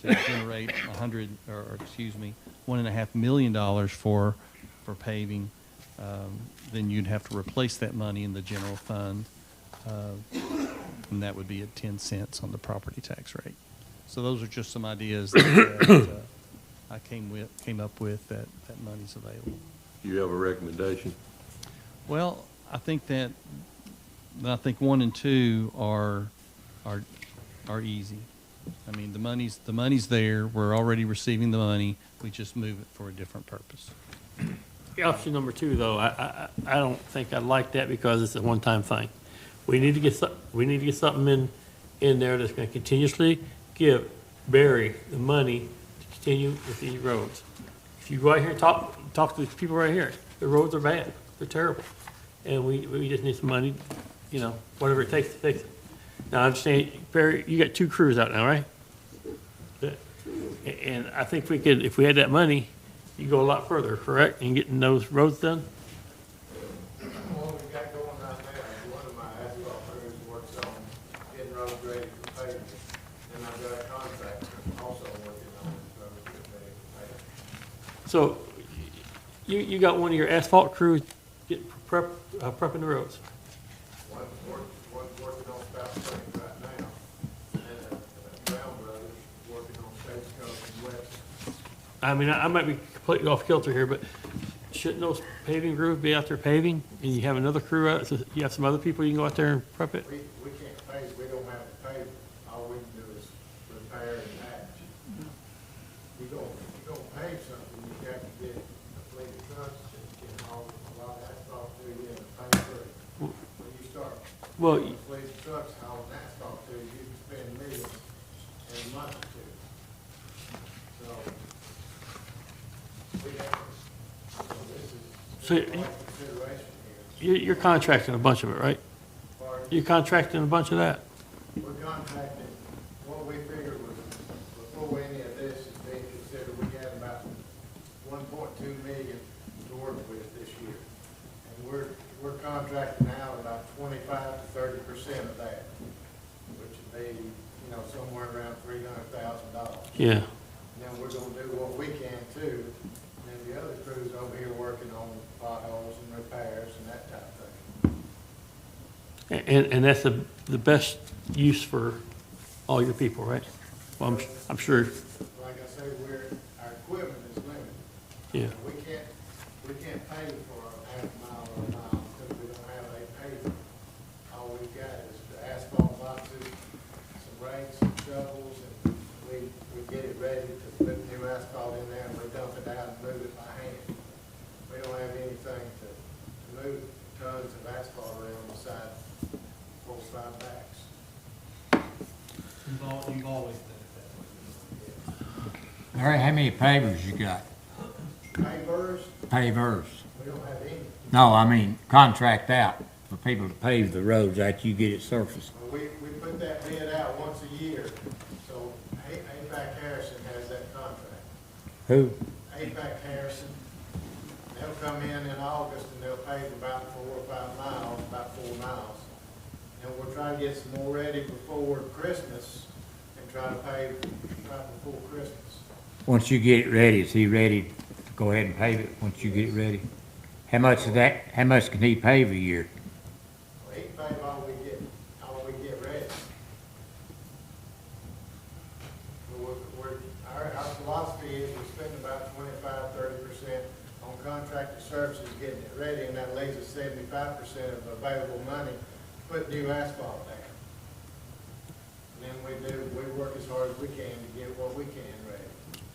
to generate $1.5 million for paving, then you'd have to replace that money in the general fund, and that would be at 10 cents on the property tax rate. So those are just some ideas that I came up with that money's available. Do you have a recommendation? Well, I think 1 and 2 are easy. I mean, the money's there. We're already receiving the money. We just move it for a different purpose. Option number 2, though, I don't think I like that because it's a one-time thing. We need to get something in there that's going to continuously give Barry the money to continue with these roads. If you go out here and talk to these people right here, the roads are bad. They're terrible. And we just need some money, whatever it takes to fix it. Now, I understand, Barry, you got 2 crews out now, right? Good. And I think if we had that money, you go a lot further, correct, in getting those roads done? What we've got going right now, one of my asphalt crews works on getting roads ready for paving. And I've got a contractor also working on roads getting ready for paving. So you got one of your asphalt crews prepping the roads? One's working on South Plains right now, and Brown Brothers working on Stagecoach and West. I mean, I might be completely off kilter here, but shouldn't those paving crews be out there paving? And you have another crew out, so you have some other people you can go out there and prep it? We can't pave, we don't have to pave, all we can do is repair and patch. You don't pave something, you got to get a fleet of trucks that can haul a lot of asphalt to you and pave through. When you start Well, getting a fleet of trucks hauling asphalt to you, you can spend millions in a month or two. So, we have, So this is consideration here. you're contracting a bunch of it, right? You're contracting a bunch of that? We're contracting, what we figured was, before any of this is being considered, we had about 1.2 million to work with this year. And we're contracting now about 25 to 30% of that, which would be, somewhere around $300,000. Yeah. And then we're gonna do what we can too, and then the other crews over here working on potholes and repairs and that type of thing. And that's the best use for all your people, right? Well, I'm sure, Like I say, our equipment is limited. yeah. We can't pay for a half mile or a mile because we don't have a paver. All we've got is the asphalt boxes, some rakes, some shovels, and we get it ready to put new asphalt in there and we dump it out and move it by hand. We don't have anything to move tons of asphalt around beside 4 or 5 backs. You've always done it that way. Larry, how many pavers you got? Pavers, Pavers? we don't have any. No, I mean, contract out for people to pave the roads after you get it surfaced. We put that bid out once a year, so APAC Harrison has that contract. Who? APAC Harrison, they'll come in August and they'll pave about 4 or 5 miles, about 4 miles. And we'll try to get some more ready before Christmas and try to pave right before Christmas. Once you get it ready, is he ready to go ahead and pave it once you get it ready? How much can he pave a year? Well, he can pave all we get ready. Our philosophy is we spend about 25–30% on contracted services getting it ready, and that leaves us 75% of available money to put new asphalt down. And then we work as hard as we can to get what we can ready.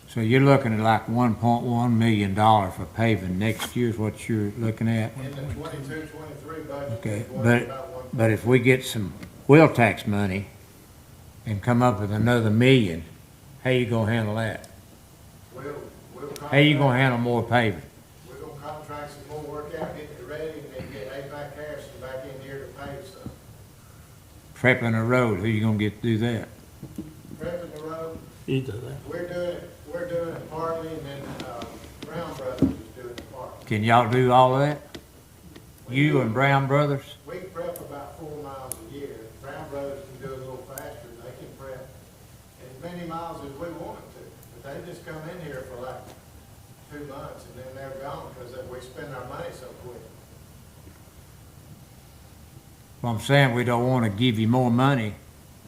So you're looking at like $1.1 million for paving next year is what you're looking at? In the 22–23 budget, Okay, we're working about one. but if we get some wheel tax money and come up with another $1 million, how you gonna handle that? We'll How you gonna contract- handle more paving? We're gonna contract some more work out, getting it ready, and then get APAC Harrison back in here to pave some. Prepping a road, who you gonna get to do that? Prepping the road, He does that. we're doing it partly, and then, Brown Brothers is doing it partly. Can y'all do all of that? You and Brown Brothers? We can prep about 4 miles a year. Brown Brothers can do it a little faster, they can prep as many miles as we want them to. But they just come in here for like 2 months, and then they're gone, because we spend our money so quick. Well, I'm saying we don't wanna give you more money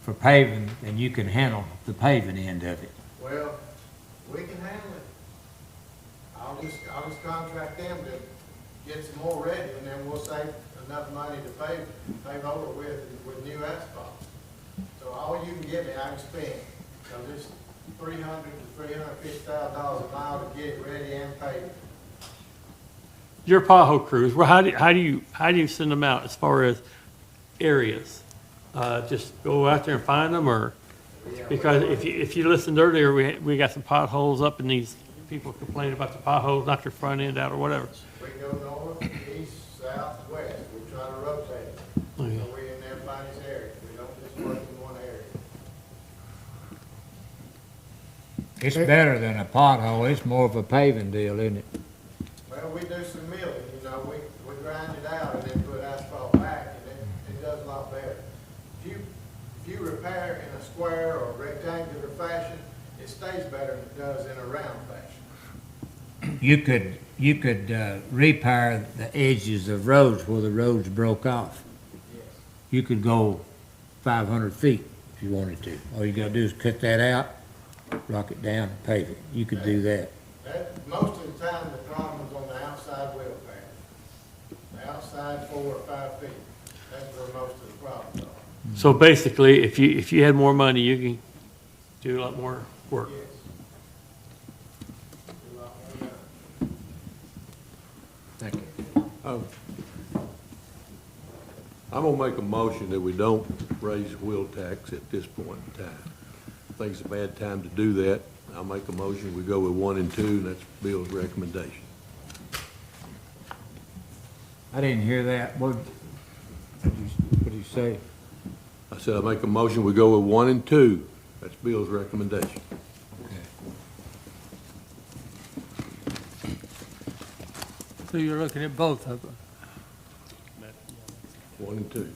for paving than you can handle the paving end of it. Well, we can handle it. I'll just contract them to get some more ready, and then we'll save enough money to pave over with new asphalt. So all you can give me, I can spend. So this $300,000 to $350,000 a mile to get it ready and paved. Your pothole crews, well, how do you send them out as far as areas? Just go out there and find them, or, because if you listened earlier, we got some potholes up in these, people complaining about the potholes, knock their front end out or whatever. We go north, east, south, west. We try to rotate it. So Okay. we're in everybody's area. We don't just work in one area. It's better than a pothole. It's more of a paving deal, isn't it? Well, we do some milling, we grind it out and then put asphalt back, and it does a lot better. If you repair in a square or rectangular fashion, it stays better than it does in a round fashion. You could repair the edges of roads where the roads broke off. Yes. You could go 500 feet if you wanted to. All you gotta do is cut that out, rock it down, and pave it. You could do that. Most of the time, the problem is on the outside wheel path. The outside 4 or 5 feet, that's where most of the problems are. So basically, if you had more money, you can do a lot more work. Yes. Do a lot more now. Thank you. I'm gonna make a motion that we don't raise wheel tax at this point in time. I think it's a bad time to do that. I'll make a motion, we go with 1 and 2, and that's Bill's recommendation. I didn't hear that. What did you say? I said I make a motion, we go with 1 and 2. That's Bill's recommendation. So you're looking at both of them. 1 and 2.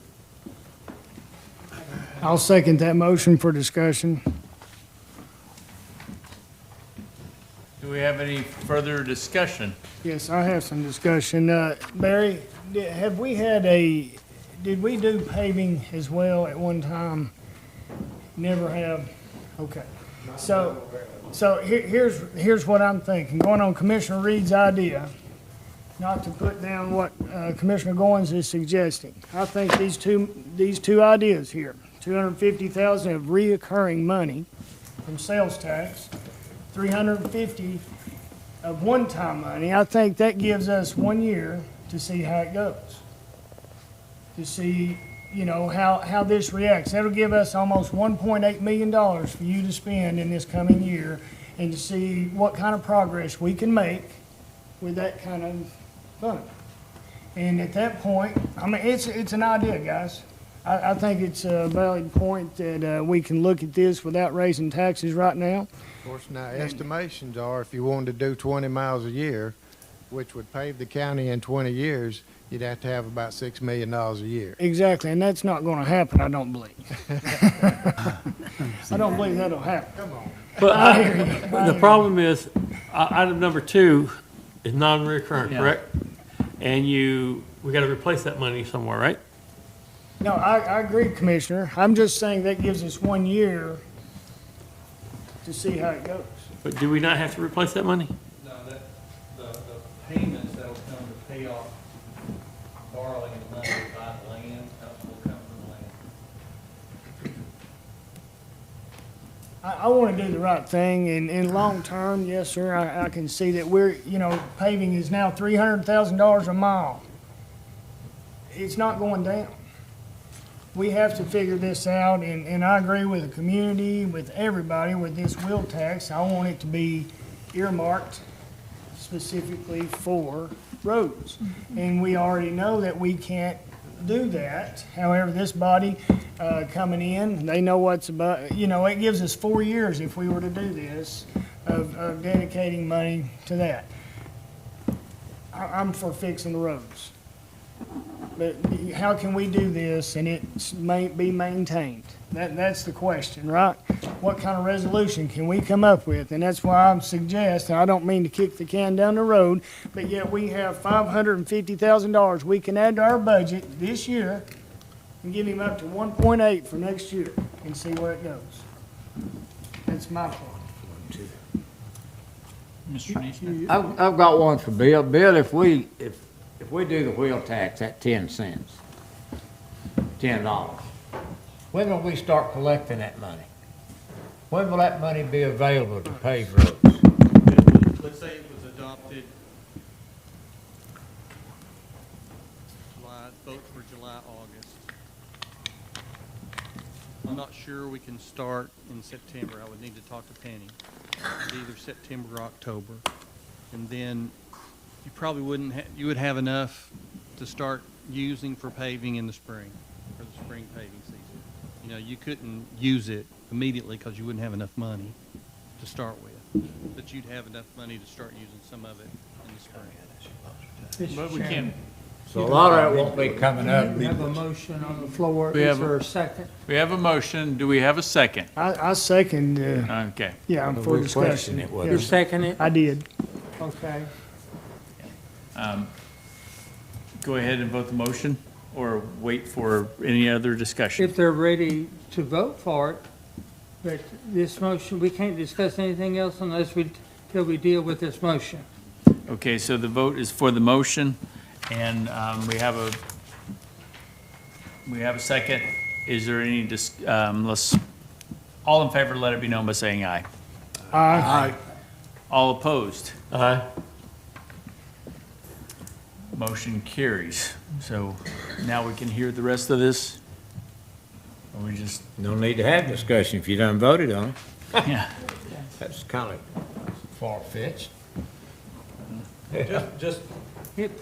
I'll second that motion for discussion. Do we have any further discussion? Yes, I have some discussion. Barry, did we do paving as well at one time? Never have? Okay. So here's what I'm thinking, going on Commissioner Reed's idea, not to put down what Commissioner Goins is suggesting. I think these two ideas here, $250,000 of reoccurring money from sales tax, $350 of one-time money, I think that gives us 1 year to see how it goes. To see, how this reacts. That'll give us almost $1.8 million for you to spend in this coming year, and to see what kind of progress we can make with that kind of fund. And at that point, it's an idea, guys. I think it's a valid point that we can look at this without raising taxes right now. Of course, now estimations are if you wanted to do 20 miles a year, which would pave the county in 20 years, you'd have to have about $6 million a year. Exactly, and that's not going to happen, I don't believe. I don't believe that'll happen. Come on. But the problem is, item number 2 is non-recurrent, Yeah. correct? And we got to replace that money somewhere, right? No, I agree, Commissioner. I'm just saying that gives us 1 year to see how it goes. But do we not have to replace that money? No, the payments that'll come to pay off borrowing the money to buy the land, that will come from the land. I want to do the right thing, and in long term, yes, sir, I can see that paving is now $300,000 a mile. It's not going down. We have to figure this out, and I agree with the community, with everybody, with this wheel tax. I want it to be earmarked specifically for roads. And we already know that we can't do that. However, this body coming in, they know what's about, it gives us 4 years if we were to do this of dedicating money to that. I'm for fixing the roads. But how can we do this and it be maintained? That's the question, right? What kind of resolution can we come up with? And that's why I'm suggesting, I don't mean to kick the can down the road, but yet we have $550,000 we can add to our budget this year and give him up to 1.8 for next year and see where it goes. That's my point. Mr. Neesmith? I've got one for Bill. Bill, if we do the wheel tax at 10 cents, $10, when will we start collecting that money? When will that money be available to pave roads? Let's say it was adopted vote for July, August. I'm not sure we can start in September. I would need to talk to Penny. It's either September or October. And then you probably you would have enough to start using for paving in the spring, for the spring paving season. You couldn't use it immediately because you wouldn't have enough money to start with. that you'd have enough money to start using some of it in the spring. Mr. But we Chairman, can't, So a lot of it won't be coming up. We have a motion on the floor. We Is have a- there a second? we have a motion. Do we have a second? I second, Okay. yeah, I'm But for we question discussion. it, whether- You Yes, second it? I did. Okay. Go ahead and vote the motion, or wait for any other discussion. If they're ready to vote for it, but this motion, we can't discuss anything else till we deal with this motion. Okay, so the vote is for the motion, and we have a second. Is there any, all in favor, let it be known by saying aye. Aye. All opposed? Aye. Motion carries. So now we can hear the rest of this? Or we just, No need to have discussion if you done voted on it. yeah. That's kind of far-fetched.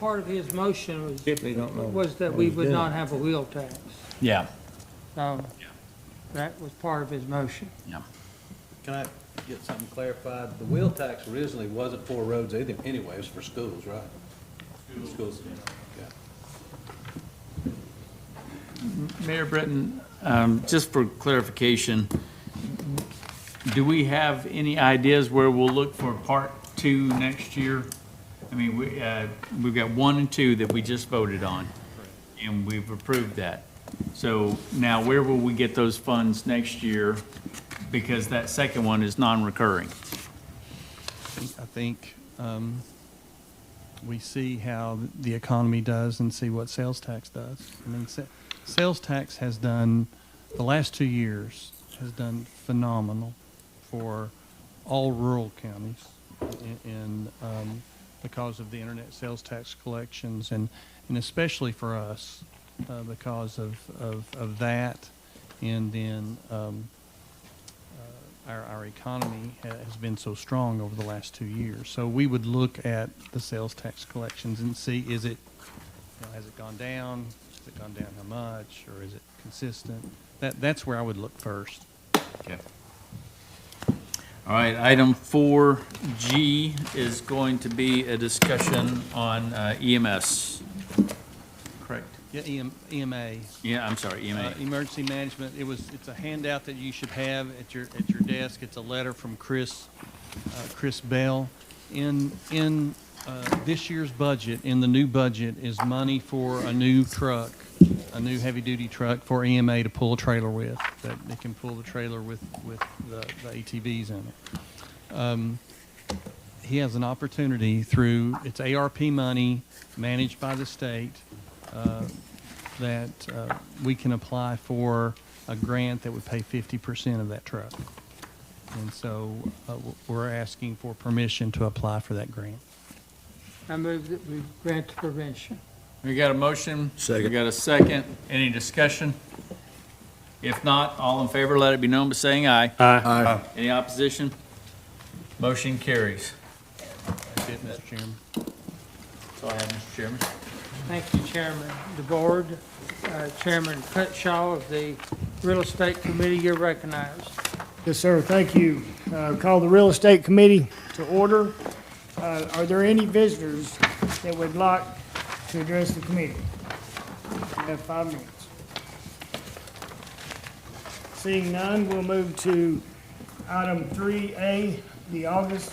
Part of his motion was, Simply don't know was that what we he's would doing. not have a wheel tax. Yeah, So that was part of his motion. yeah. Can I get something clarified? The wheel tax originally wasn't for roads either, anyway, it was for schools, right? Schools, yeah. Mayor Britton, just for clarification, do we have any ideas where we'll look for part two next year? I mean, we've got 1 and 2 that we just voted on, and we've approved that. So now where will we get those funds next year? Because that second one is non-recurring. I think we see how the economy does and see what sales tax does. I mean, sales tax has done, the last 2 years, has done phenomenal for all rural counties because of the internet sales tax collections and especially for us because of that. And then our economy has been so strong over the last 2 years. So we would look at the sales tax collections and see, has it gone down? Has it gone down how much? Or is it consistent? That's where I would look first. Okay. All right, item 4G is going to be a discussion on EMS. Correct? Yeah, EMA. Yeah, I'm sorry, EMA. Emergency management. It's a handout that you should have at your desk. It's a letter from Chris Bell. In this year's budget, in the new budget, is money for a new truck, a new heavy-duty truck for EMA to pull a trailer with, that they can pull the trailer with the ATVs in it. He has an opportunity through, it's ARP money managed by the state, that we can apply for a grant that would pay 50% of that truck. And so we're asking for permission to apply for that grant. I move that we grant the permission. We got a motion. Second. We got a second. Any discussion? If not, all in favor, let it be known by saying aye. Aye. Any opposition? Motion carries. That's it, Mr. Chairman. That's all I have, Mr. Chairman. Thank you, Chairman. The board, Chairman Cutshaw of the Real Estate Committee, you're recognized. Yes, sir, thank you. Call the Real Estate Committee to order. Are there any visitors that would like to address the committee? You have 5 minutes. Seeing none, we'll move to item 3A, the August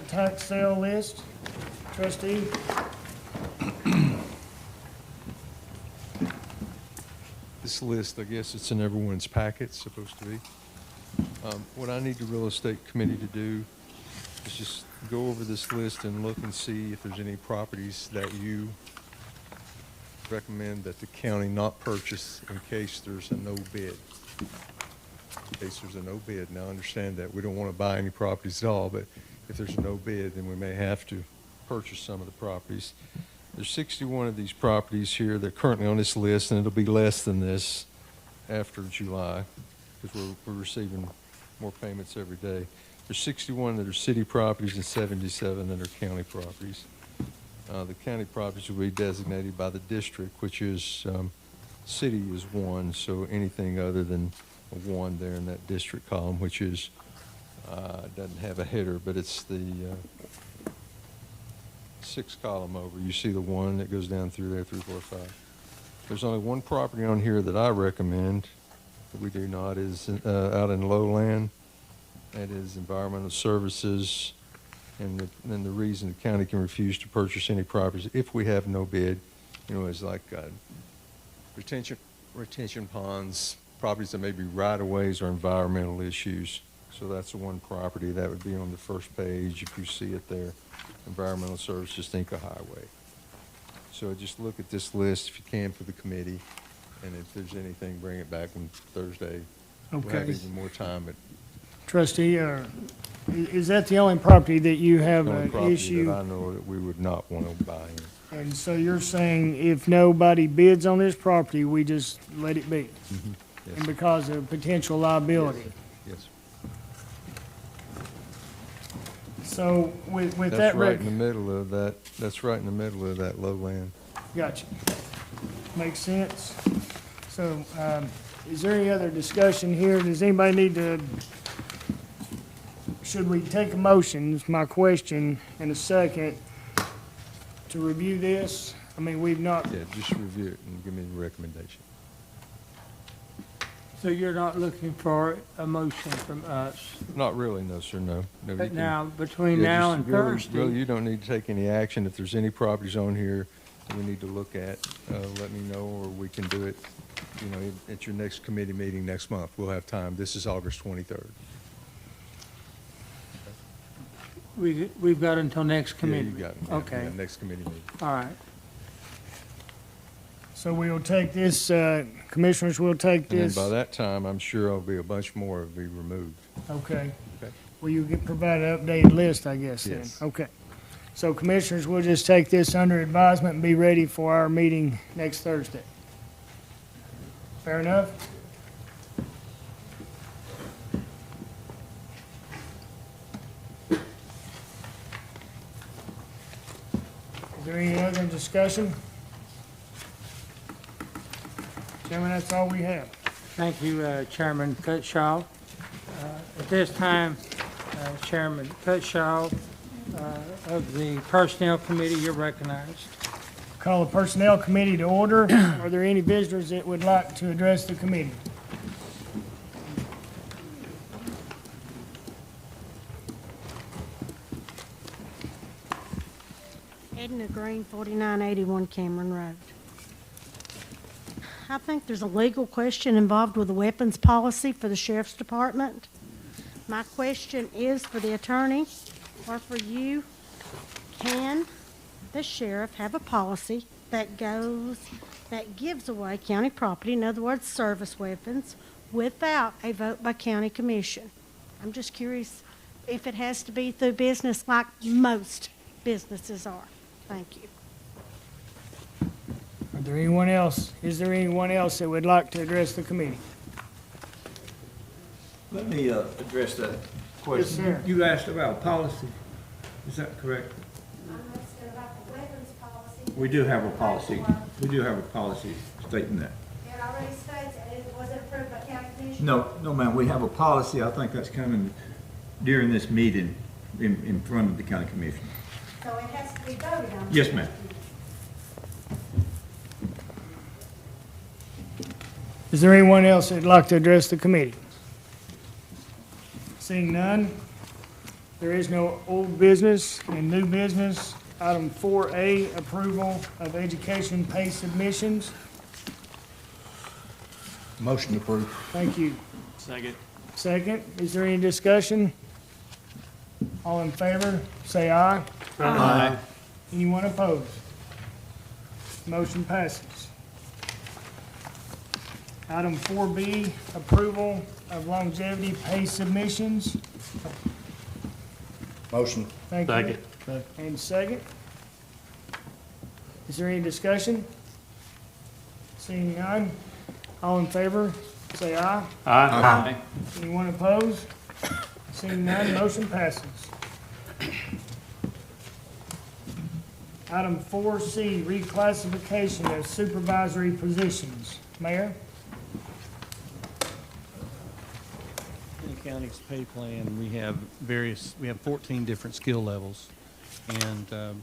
tax sale list. Trustee? This list, I guess it's in everyone's packet, it's supposed to be. What I need the real estate committee to do is just go over this list and look and see if there's any properties that you recommend that the county not purchase in case there's a no bid. In case there's a no bid. Now, I understand that we don't want to buy any properties at all, but if there's a no bid, then we may have to purchase some of the properties. There's 61 of these properties here that are currently on this list, and it'll be less than this after July, because we're receiving more payments every day. There's 61 that are city properties and 77 that are county properties. The county properties will be designated by the district, which is, city is 1, so anything other than a 1 there in that district column, which is It doesn't have a header, but it's the 6 column over. You see the one that goes down through there, 3, 4, 5. There's only one property on here that I recommend that we do not, is out in lowland. That is environmental services. And the reason the county can refuse to purchase any properties if we have no bid, is like retention ponds, properties that may be right-of-ways or environmental issues. So that's the one property that would be on the first page if you see it there. Environmental services, think of highway. So just look at this list if you can for the committee, and if there's anything, bring it back on Thursday. We'll have Okay. even more time, but Trustee, is that the only property that you have the only an property issue? that I know that we would not want to buy in. And so you're saying if nobody bids on this property, we just let it be? Yes. And because of potential liability? Yes. So with that. That's right in the middle of that, that's right in the middle of that lowland. Gotcha. Makes sense. So, is there any other discussion here? Does anybody need to, should we take a motion, is my question, in a second, to review this? I mean, we've not, Yeah, just review it and give me the recommendation. So you're not looking for a motion from us? Not really, no, sir, no. No, you But can- now, between Yeah, now just and really- Thursday. Really, you don't need to take any action. If there's any properties on here that we need to look at, let me know, or we can do it, at your next committee meeting next month. We'll have time. This is August 23rd. We've got until next committee. Yeah, you got it. Yeah, Okay, yeah, next committee meeting. all right. so we'll take this, commissioners, we'll take And then this. by that time, I'm sure there'll be a bunch more will be removed. Okay. Okay. Will you provide an updated list, I guess, then? Yes. Okay. So commissioners, we'll just take this under advisement and be ready for our meeting next Thursday. Fair enough? Is there any other discussion? Chairman, that's all we have. Thank you, Chairman Cutshaw. At this time, Chairman Cutshaw of the Personnel Committee, you're recognized. Call the Personnel Committee to order. Are there any visitors that would like to address the committee? Edna Green, 4981 Cameron Road. I think there's a legal question involved with the weapons policy for the sheriff's department. My question is for the attorney or for you. Can the sheriff have a policy that gives away county property, in other words, service weapons, without a vote by county commission? I'm just curious if it has to be through business like most businesses are. Thank you. Are there anyone else? Is there anyone else that would like to address the committee? Let me address that question. sir. You asked about policy, is that correct? I'm asking about the weapons policy. We do have a policy. We do have a policy stating that. It already states it wasn't approved by county commission. No, ma'am, we have a policy. I think that's coming during this meeting in front of the county commission. So it has to be voted on. Yes, ma'am. Is there anyone else that'd like to address the committee? Seeing none, there is no old business and new business. Item 4A, approval of education pay submissions. Motion approved. Thank you. Second. Second, is there any discussion? All in favor, say aye. Aye. Anyone opposed? Motion passes. Item 4B, approval of longevity pay submissions. Motion. Thank you. Second. And second. Is there any discussion? Seeing none, all in favor, say aye. Aye. Anyone opposed? Seeing none, motion passes. Item 4C, reclassification of supervisory positions. Mayor? county's pay plan, we have 14 different skill levels. And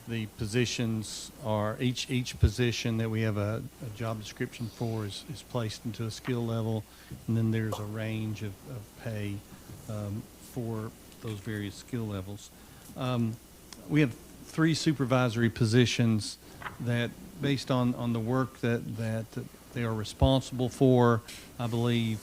the positions are, each position that we have a job description for is placed into a skill level. And then there's a range of pay for those various skill levels. We have 3 supervisory positions that, based on the work that they are responsible for, I believe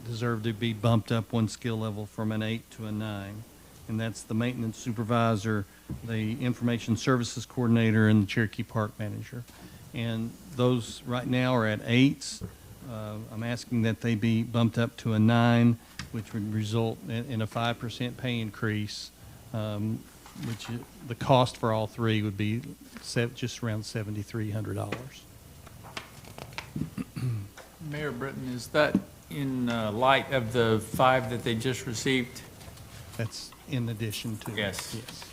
deserve to be bumped up 1 skill level from an 8 to a 9. And that's the maintenance supervisor, the information services coordinator, and the Cherokee Park manager. And those right now are at 8s. I'm asking that they be bumped up to a 9, which would result in a 5% pay increase, which the cost for all 3 would be just around $7,300. Mayor Britton, is that in light of the 5 that they just received? That's in addition to. Yes. Yes.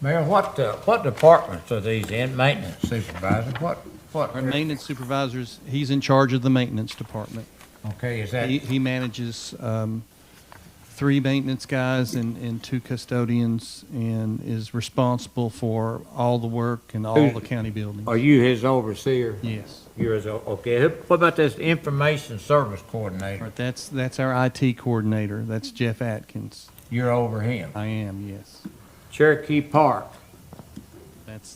Mayor, what departments are these in? Maintenance supervisor? What? Our maintenance supervisors, he's in charge of the maintenance department. Okay, is that? He manages 3 maintenance guys and 2 custodians, and is responsible for all the work and all the county buildings. Are you his overseer? Yes. You're his, okay. What about this information service coordinator? Right, that's our IT coordinator. That's Jeff Atkins. You're over him? I am, yes. Cherokee Park?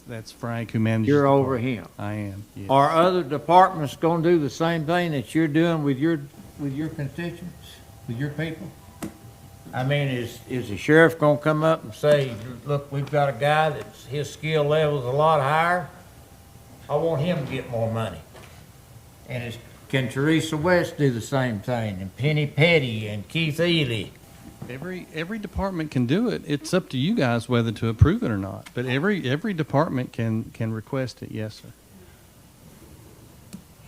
That's Frank, who manages. You're the over park. him? I am, yes. Are other departments gonna do the same thing that you're doing with your constituents, with your people? I mean, is the sheriff gonna come up and say, look, we've got a guy that's, his skill level's a lot higher, I want him to get more money? And can Teresa West do the same thing, and Penny Petty, and Keith Ely? Every department can do it. It's up to you guys whether to approve it or not. But every department can request it, yes, sir.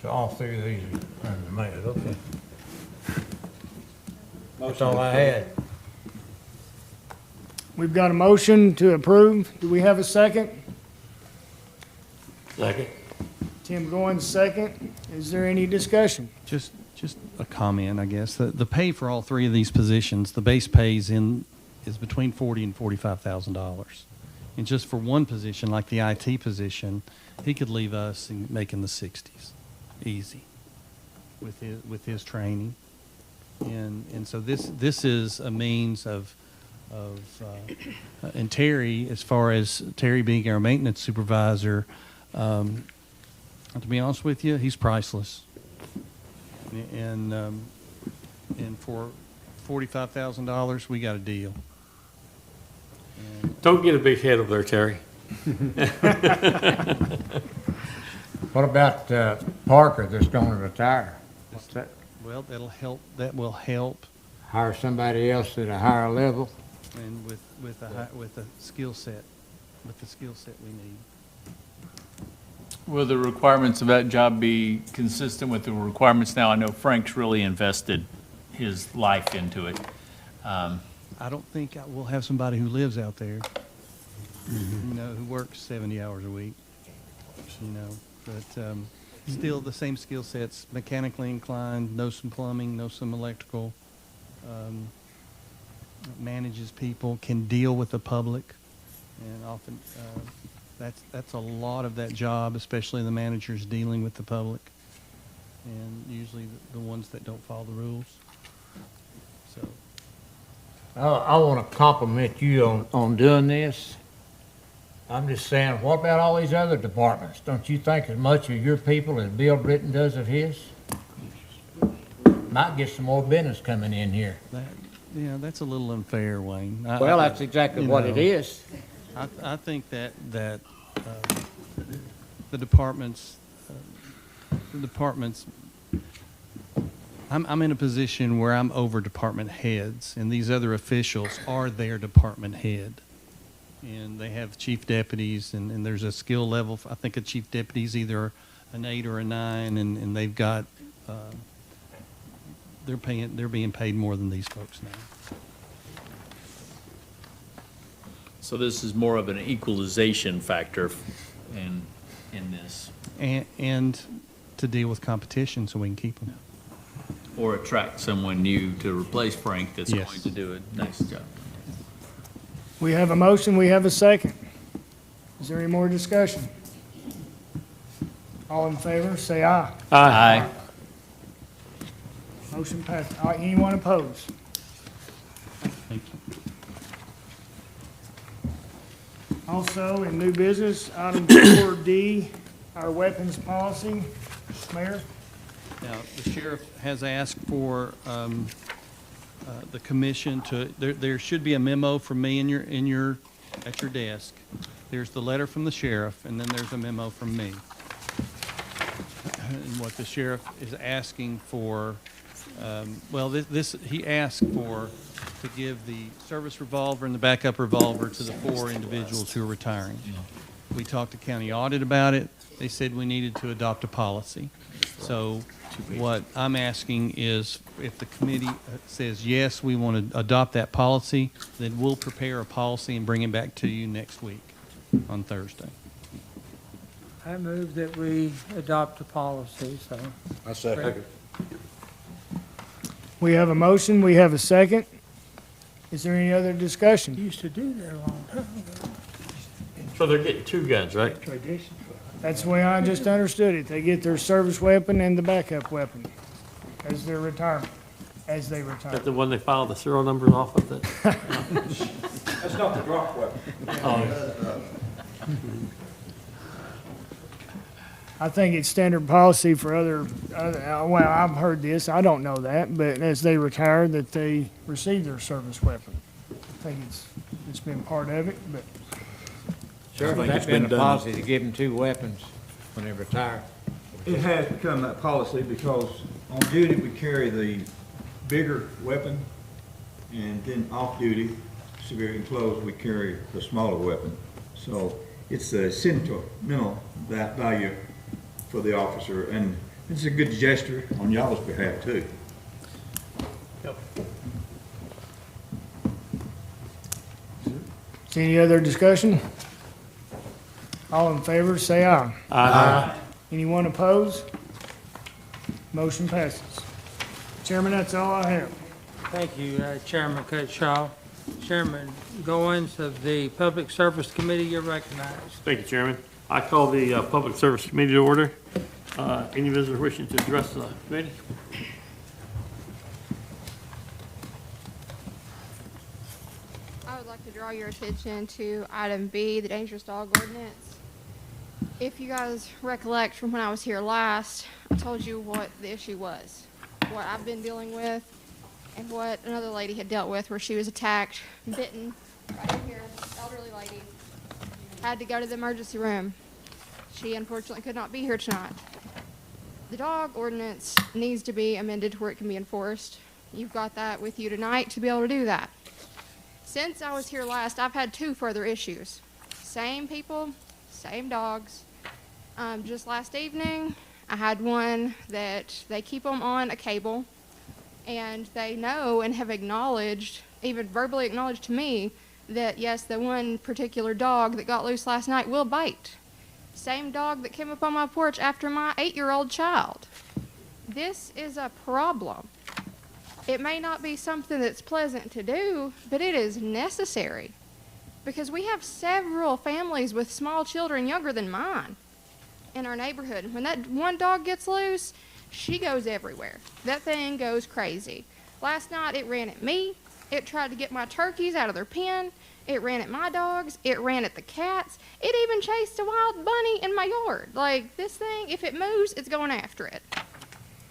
So all 3 of these are under the mayor, okay. That's all I had. We've got a motion to approve. Do we have a second? Second. Tim Goins, second. Is there any discussion? Just a comment, I guess. The pay for all 3 of these positions, the base pay is between $40,000 and $45,000. And just for one position, like the IT position, he could leave us making the 60s, easy, with his training. And so this is a means of and Terry, as far as Terry being our maintenance supervisor, to be honest with you, he's priceless. And for $45,000, we got a deal. Don't get a big head over there, Terry. What about Parker that's gonna retire? What's that? Well, that'll help. That will help. Hire somebody else at a higher level? And with the skill set we need. Will the requirements of that job be consistent with the requirements now? I know Frank's really invested his life into it. I don't think we'll have somebody who lives out there, who works 70 hours a week, but still the same skill sets, mechanically inclined, knows some plumbing, knows some electrical, manages people, can deal with the public, and often that's a lot of that job, especially the managers dealing with the public, and usually the ones that don't follow the rules. So I want to compliment you on doing this. I'm just saying, what about all these other departments? Don't you think as much of your people as Bill Britton does of his? Might get some more business coming in here. That's a little unfair, Wayne. Well, that's exactly what it is. I think that the departments, I'm in a position where I'm over department heads, and these other officials are their department head. And they have chief deputies, and there's a skill level. I think a chief deputy is either an 8 or a 9, and they've got, they're being paid more than these folks now. So this is more of an equalization factor in this. And to deal with competition so we can keep them. or attract someone new to replace Frank that's Yes. going to do a nice job. We have a motion, we have a second. Is there any more discussion? All in favor, say aye. Aye. Motion passed. Anyone opposed? Thank you. Also, in new business, item 4D, our weapons policy. Mayor? Now, the sheriff has asked for the commission to, there should be a memo from me at your desk. There's the letter from the sheriff, and then there's a memo from me. And what the sheriff is asking for, he asked for to give the service revolver and the backup revolver to the 4 individuals who are retiring. We talked to county audit about it. They said we needed to adopt a policy. So what I'm asking is if the committee says, yes, we want to adopt that policy, then we'll prepare a policy and bring it back to you next week on Thursday. I move that we adopt a policy, so. I second. We have a motion, we have a second. Is there any other discussion? Used to do that a long time ago. So they're getting 2 guns, right? Tradition. That's the way I just understood it. They get their service weapon and the backup weapon as their retirement, as they Is retire. that the one they filed the serial numbers off of? That's not the drop weapon. Oh, I think it's standard policy for other, well, I've heard this, I don't know that, but as they retire, that they receive their service weapon. I think it's been part of it, but Sheriff, has that been a policy to give them 2 weapons when they retire? It has become that policy because on duty, we carry the bigger weapon, and then off duty, civilian clothes, we carry the smaller weapon. So it's a sentimental value for the officer, and it's a good gesture on y'all's behalf too. is any other discussion? All in favor, say aye. Aye. Anyone opposed? Motion passes. Chairman, that's all I have. Thank you, Chairman Cutshaw. Chairman Goins of the Public Service Committee, you're recognized. Thank you, Chairman. I call the Public Service Committee to order. Any visitors wishing to address the committee? I would like to draw your attention to item B, the dangerous dog ordinance. If you guys recollect from when I was here last, I told you what the issue was, what I've been dealing with, and what another lady had dealt with where she was attacked, bitten, right in here, elderly lady. Had to go to the emergency room. She unfortunately could not be here tonight. The dog ordinance needs to be amended to where it can be enforced. You've got that with you tonight to be able to do that. Since I was here last, I've had 2 further issues. Same people, same dogs. Just last evening, I had one that they keep them on a cable, and they know and have acknowledged, even verbally acknowledged to me, that yes, the one particular dog that got loose last night will bite. Same dog that came up on my porch after my 8-year-old child. This is a problem. It may not be something that's pleasant to do, but it is necessary. Because we have several families with small children younger than mine in our neighborhood. When that one dog gets loose, she goes everywhere. That thing goes crazy. Last night it ran at me. It tried to get my turkeys out of their pen. It ran at my dogs. It ran at the cats. It even chased a wild bunny in my yard. Like, this thing, if it moves, it's going after it.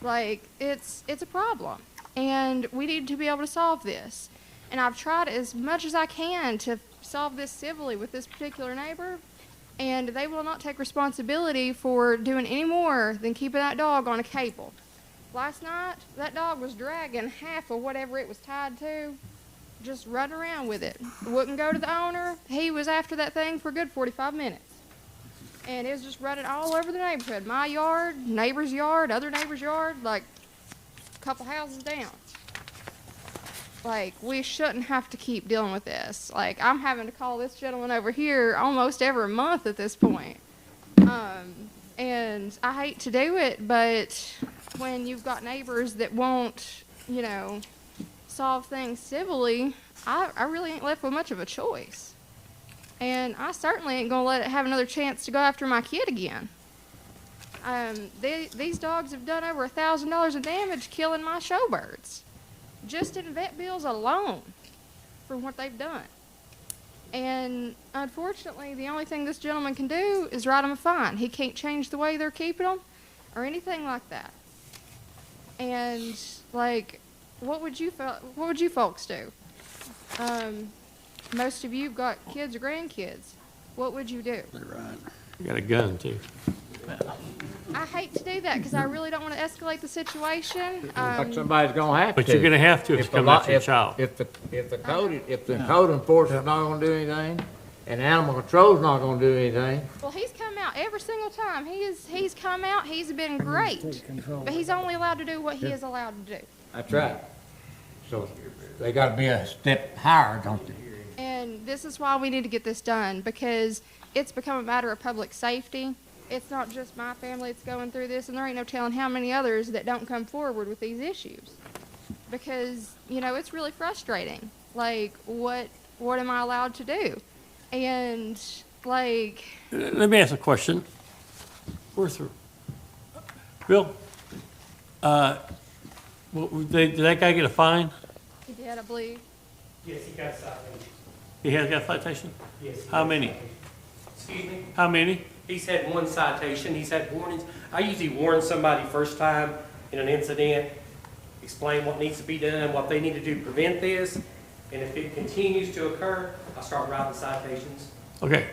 Like, it's a problem. And we need to be able to solve this. And I've tried as much as I can to solve this civilly with this particular neighbor, and they will not take responsibility for doing any more than keeping that dog on a cable. Last night, that dog was dragging half of whatever it was tied to, just running around with it. Wouldn't go to the owner. He was after that thing for a good 45 minutes. And it was just running all over the neighborhood. My yard, neighbor's yard, other neighbor's yard, like a couple houses down. Like, we shouldn't have to keep dealing with this. Like, I'm having to call this gentleman over here almost every month at this point. And I hate to do it, but when you've got neighbors that won't, you know, solve things civilly, I really ain't left with much of a choice. And I certainly ain't gonna let it have another chance to go after my kid again. These dogs have done over $1,000 of damage killing my showbirds, just in vet bills alone, for what they've done. And unfortunately, the only thing this gentleman can do is write them a fine. He can't change the way they're keeping them, or anything like that. And like, what would you folks do? Most of you've got kids or grandkids. What would you do? You got a gun too. I hate to do that because I really don't want to escalate the situation. But somebody's gonna have to. But you're gonna have to if it comes after your child. If the code enforcement's not gonna do anything, and animal control's not gonna do anything. Well, he's come out every single time. He's come out. He's been great, but he's only allowed to do what he is allowed to do. That's right. So they gotta be a step higher, don't they? And this is why we need to get this done, because it's become a matter of public safety. It's not just my family that's going through this, and there ain't no telling how many others that don't come forward with these issues. Because, you know, it's really frustrating. Like, what am I allowed to do? And, like... Let me ask a question. We're through. Bill, did that guy get a fine? He did, I believe. Yes, he got a citation. He has got a citation? Yes. How many? Excuse me? How many? He's had one citation. He's had warnings. I usually warn somebody first time in an incident, explain what needs to be done, what they need to do to prevent this. And if it continues to occur, I start writing citations. Okay.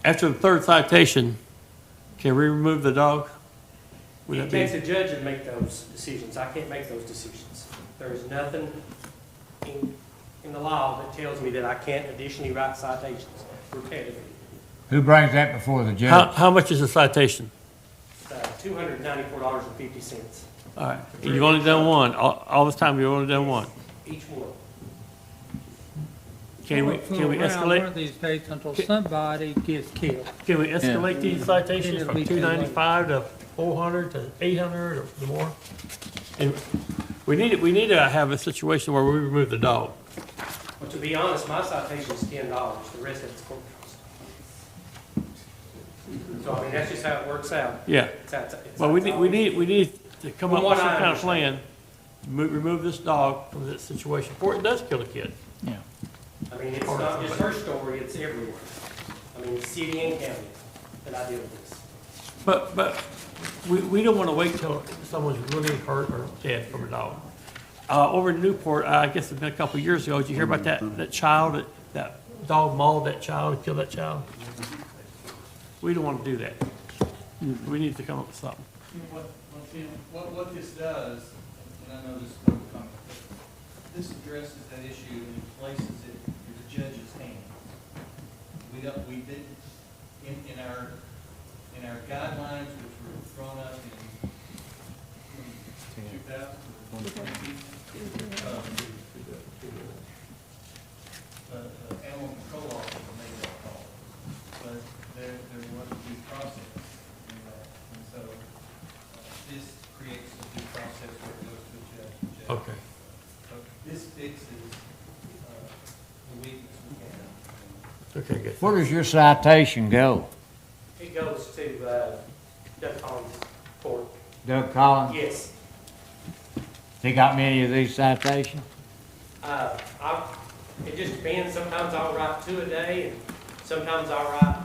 After the third citation, can we remove the dog? Would It that takes be? a judge to make those decisions. I can't make those decisions. There is nothing in the law that tells me that I can't additionally write citations repetitively. Who brings that before the judge? How much is the citation? $294.50. All right. You've only done one. All this time, you've only done one. Each one. Can we Fool around escalate? one of these days until somebody gets killed. Can we escalate these citations It'll from be too late. $295 to $400 to $800 or more? And we need to have a situation where we remove the dog. Well, to be honest, my citation is $10. The rest of it's court cost. So, I mean, that's just how it works out. Yeah. It's Well, we need to come From up what with some I kind of understand. plan to remove this dog from this situation before it does kill a kid. Yeah. I mean, it's not just her story, it's everywhere. I mean, it's city and county that I deal with this. But we don't want to wait till someone's really hurt or dead from a dog. Over in Newport, I guess it's been a couple of years ago, did you hear about that child, that dog mauled that child and killed that child? We don't want to do that. We need to come up with something. What this does, and I know this is no comment, but this addresses that issue and places it in the judge's hands. We did, in our guidelines, which were drawn up in 2020, animal control officer made that call, but there was a due process in that, and so this creates a due process where it goes to a judge. Okay. So this fixes the weakness we have. Okay, good. Where does your citation go? It goes to Doug Collins' court. Doug Collins? Yes. He got many of these citations? It just depends. Sometimes I'll write 2 a day, and sometimes I'll write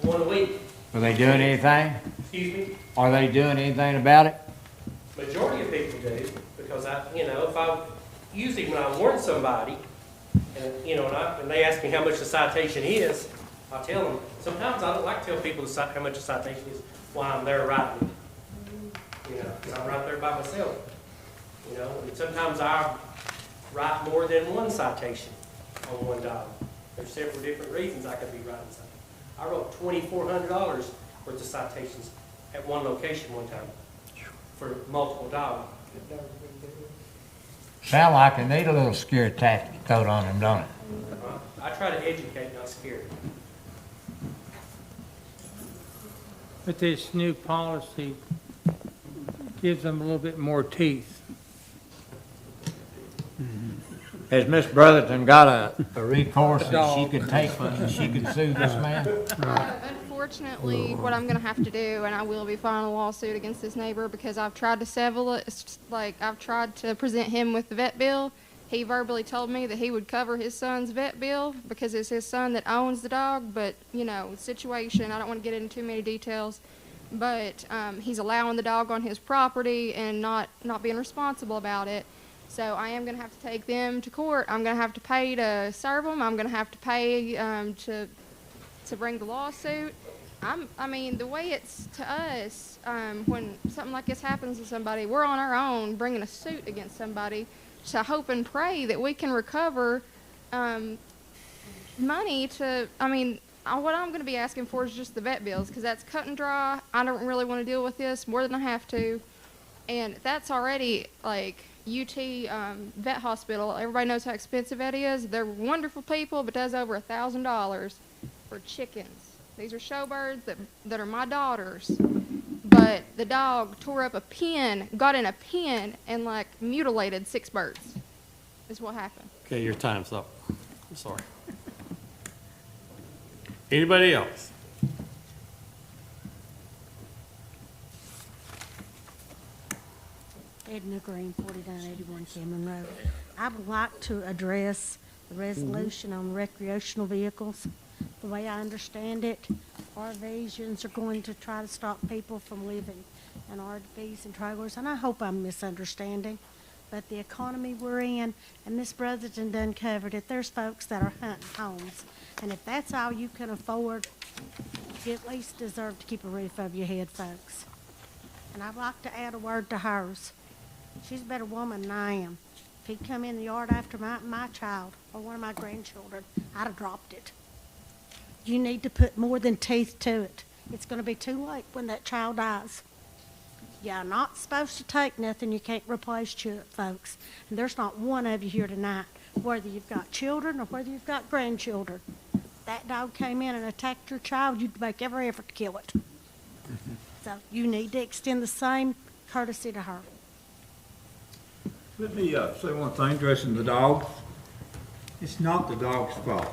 1 a week. Are they doing anything? Excuse me? Are they doing anything about it? Majority of people do, because usually when I warn somebody, and and they ask me how much the citation is, I tell them. Sometimes I don't like to tell people how much the citation is while I'm there writing it. Because I'm right there by myself. And sometimes I write more than 1 citation on 1 dog. There's several different reasons I could be writing something. I wrote $2,400 worth of citations at 1 location one time for multiple dogs. Sound like they need a little scare tactic coat on them, don't it? I try to educate, not scare. With this new policy, gives them a little bit more teeth. Has Miss Brotherton got a recourse that she could take, she could sue this man? Unfortunately, what I'm gonna have to do, and I will be filing a lawsuit against this neighbor because I've tried to settle it. It's just like I've tried to present him with the vet bill. He verbally told me that he would cover his son's vet bill because it's his son that owns the dog. But you know, situation. I don't want to get into too many details. But he's allowing the dog on his property and not being responsible about it. So I am going to have to take them to court. I'm going to have to pay to serve them. I'm going to have to pay to bring the lawsuit. I mean, the way it's to us, when something like this happens to somebody, we're on our own bringing a suit against somebody to hope and pray that we can recover money to, I mean, what I'm going to be asking for is just the vet bills because that's cut and dry. I don't really want to deal with this more than I have to. And that's already like UT Vet Hospital. Everybody knows how expensive that is. They're wonderful people, but that's over $1,000 for chickens. These are showbirds that are my daughters. But the dog tore up a pen, got in a pen, and like mutilated 6 birds. Is what happened. Okay, your time's up. I'm sorry. Anybody else? Edna Green, 4981 Cameron Road. I would like to address the resolution on recreational vehicles. The way I understand it, RVs are going to try to stop people from living in RVs and trailers, and I hope I'm misunderstanding. But the economy we're in, and Miss Brotherton done covered it, there's folks that are hunting homes. And if that's all you can afford, you at least deserve to keep a roof over your head, folks. And I'd like to add a word to hers. She's a better woman than I am. If he'd come in the yard after my child or one of my grandchildren, I'd have dropped it. You need to put more than teeth to it. It's going to be too late when that child dies. You're not supposed to take nothing you can't replace, folks. And there's not one of you here tonight, whether you've got children or whether you've got grandchildren. That dog came in and attacked your child, you'd make every effort to kill it. So you need to extend the same courtesy to her. Let me say one thing addressing the dogs. It's not the dog's fault.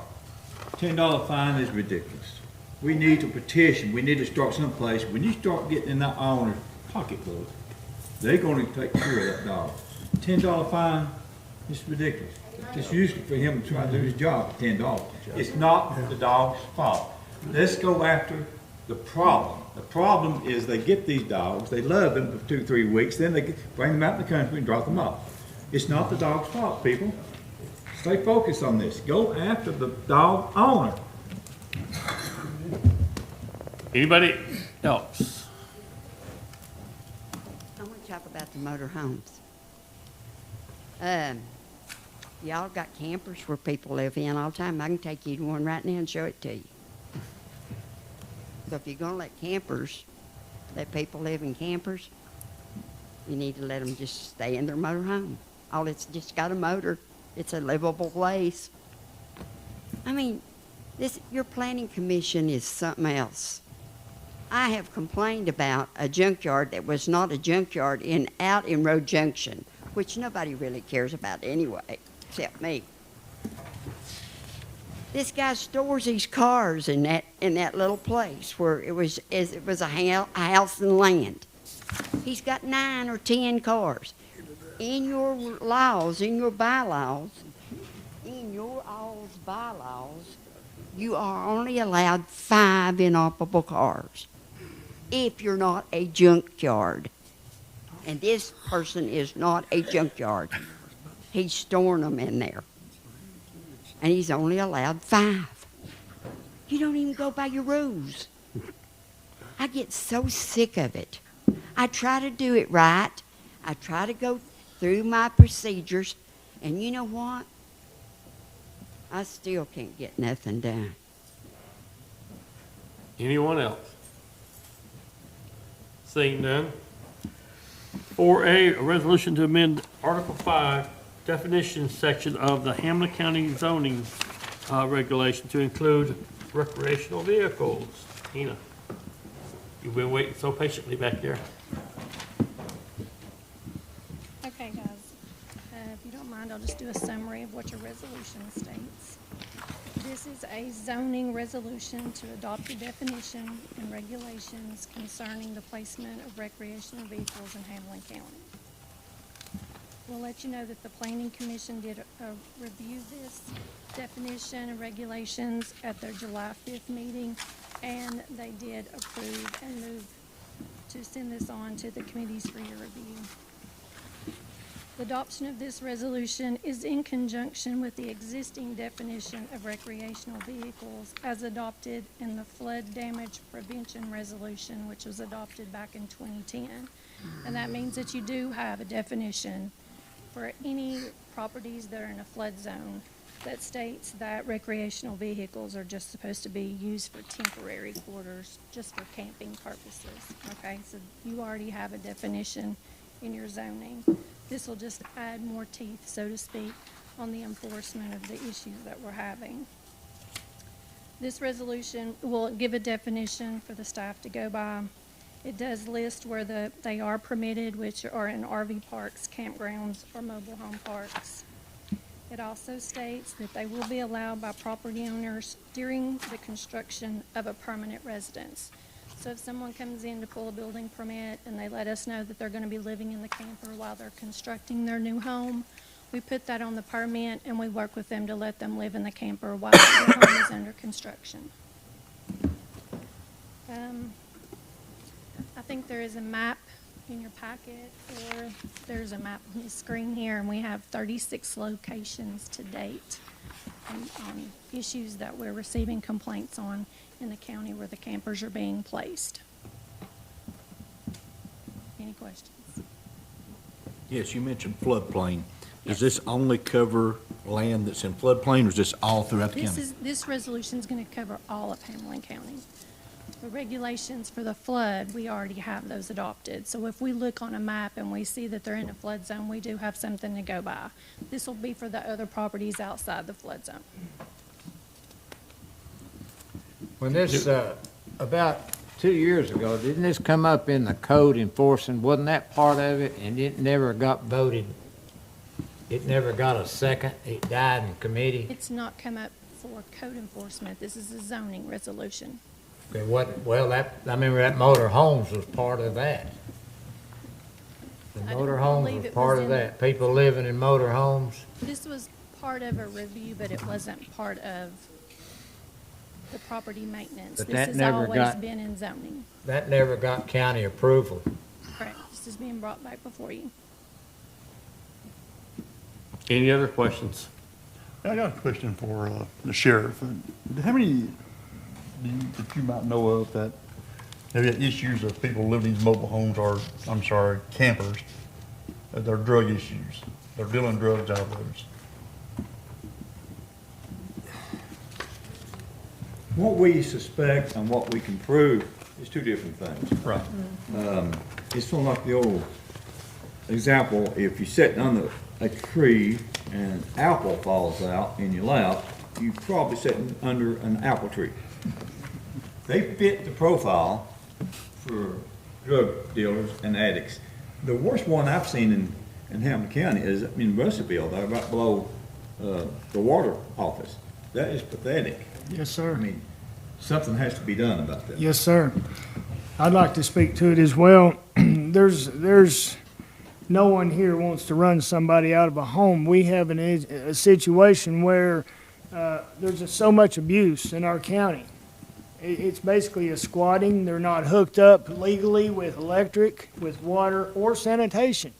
$10 fine is ridiculous. We need to petition. We need to start someplace. When you start getting in that owner's pocketbook, they're going to take care of that dog. $10 fine is ridiculous. It's usually for him to try to do his job for $10. It's not the dog's fault. Let's go after the problem. The problem is they get these dogs, they love them for 2-3 weeks, then they bring them out in the country and drop them off. It's not the dog's fault, people. Stay focused on this. Go after the dog owner. Anybody else? I want to talk about the motor homes. Y'all got campers where people live in all the time. I can take you to one right now and show it to you. So if you're going to let people live in campers, you need to let them just stay in their motor home. All it's just got a motor. It's a livable place. I mean, your planning commission is something else. I have complained about a junkyard that was not a junkyard out in Road Junction, which nobody really cares about anyway, except me. This guy stores these cars in that little place where it was a house and land. He's got 9 or 10 cars. In your laws, in your bylaws, you are only allowed 5 inoperable cars if you're not a junkyard. And this person is not a junkyard. He's storing them in there. And he's only allowed 5. You don't even go by your rules. I get so sick of it. I try to do it right. I try to go through my procedures, and you know what? I still can't get nothing done. Anyone else? Seeing none. 4A, a resolution to amend Article 5 definition section of the Hamblen County zoning regulation to include recreational vehicles. Tina, you've been waiting so patiently back there. such a resolution states, this is a zoning resolution to adopt a definition and regulations concerning the placement of recreational vehicles in Hamblen County. We'll let you know that the Planning Commission did review this definition and regulations at their July 5th meeting, and they did approve and move to send this on to the committees for your review. The adoption of this resolution is in conjunction with the existing definition of recreational vehicles as adopted in the flood damage prevention resolution, which was adopted back in 2010. And that means that you do have a definition for any properties that are in a flood zone that states that recreational vehicles are just supposed to be used for temporary quarters, just for camping purposes, okay? So you already have a definition in your zoning. This will just add more teeth, so to speak, on the enforcement of the issues that we're having. This resolution will give a definition for the staff to go by. It does list where they are permitted, which are in RV parks, campgrounds, or mobile home parks. It also states that they will be allowed by property owners during the construction of a permanent residence. So if someone comes in to pull a building permit and they let us know that they're going to be living in the camper while they're constructing their new home, we put that on the permit and we work with them to let them live in the camper while their home is under construction. I think there is a map in your packet, or there's a map on the screen here, and we have 36 locations to date on issues that we're receiving complaints on in the county where the campers are being placed. Any questions? Yes, you mentioned floodplain. Does this only cover land that's in floodplain, or is this all throughout the county? This resolution is going to cover all of Hamblen County. The regulations for the flood, we already have those adopted. So if we look on a map and we see that they're in a flood zone, we do have something to go by. This will be for the other properties outside the flood zone. When this, about 2 years ago, didn't this come up in the code enforcing, wasn't that part of it? And it never got voted, it never got a second, it died in committee? It's not come up for code enforcement. This is a zoning resolution. Okay, well, I remember that motor homes was part of that. The I don't motor homes believe was it part was of in- that, people living in motor homes. This was part of a review, but it wasn't part of the property maintenance. But This that has never always got- been in zoning. That never got county approval. Correct. This is being brought back before you. Any other questions? I got a question for the sheriff. How many that you might know of that have had issues of people living in these mobile homes or, I'm sorry, campers, that they're drug issues? They're dealing drugs out of those. What we suspect and what we can prove is two different things. Right. It's sort of like the old example, if you sit under a tree and an apple falls out in your lap, you're probably sitting under an apple tree. They fit the profile for drug dealers and addicts. The worst one I've seen in Hamblen County is in Russellville, they're right below the water office. That is pathetic. Yes, sir. I mean, something has to be done about that. Yes, sir. I'd like to speak to it as well. There's no one here wants to run somebody out of a home. We have a situation where there's so much abuse in our county. It's basically a squatting. They're not hooked up legally with electric, with water, or sanitation.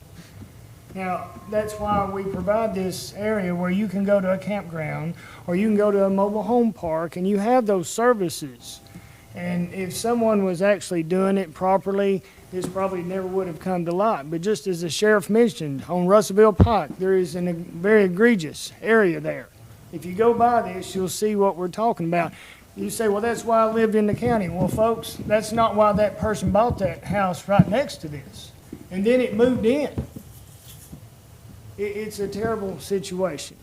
Now, that's why we provide this area where you can go to a campground or you can go to a mobile home park and you have those services. And if someone was actually doing it properly, this probably never would have come to light. But just as the sheriff mentioned, on Russellville Pike, there is a very egregious area there. If you go by this, you'll see what we're talking about. You say, well, that's why I lived in the county. Well, folks, that's not why that person bought that house right next to this. And then it moved in. It's a terrible situation.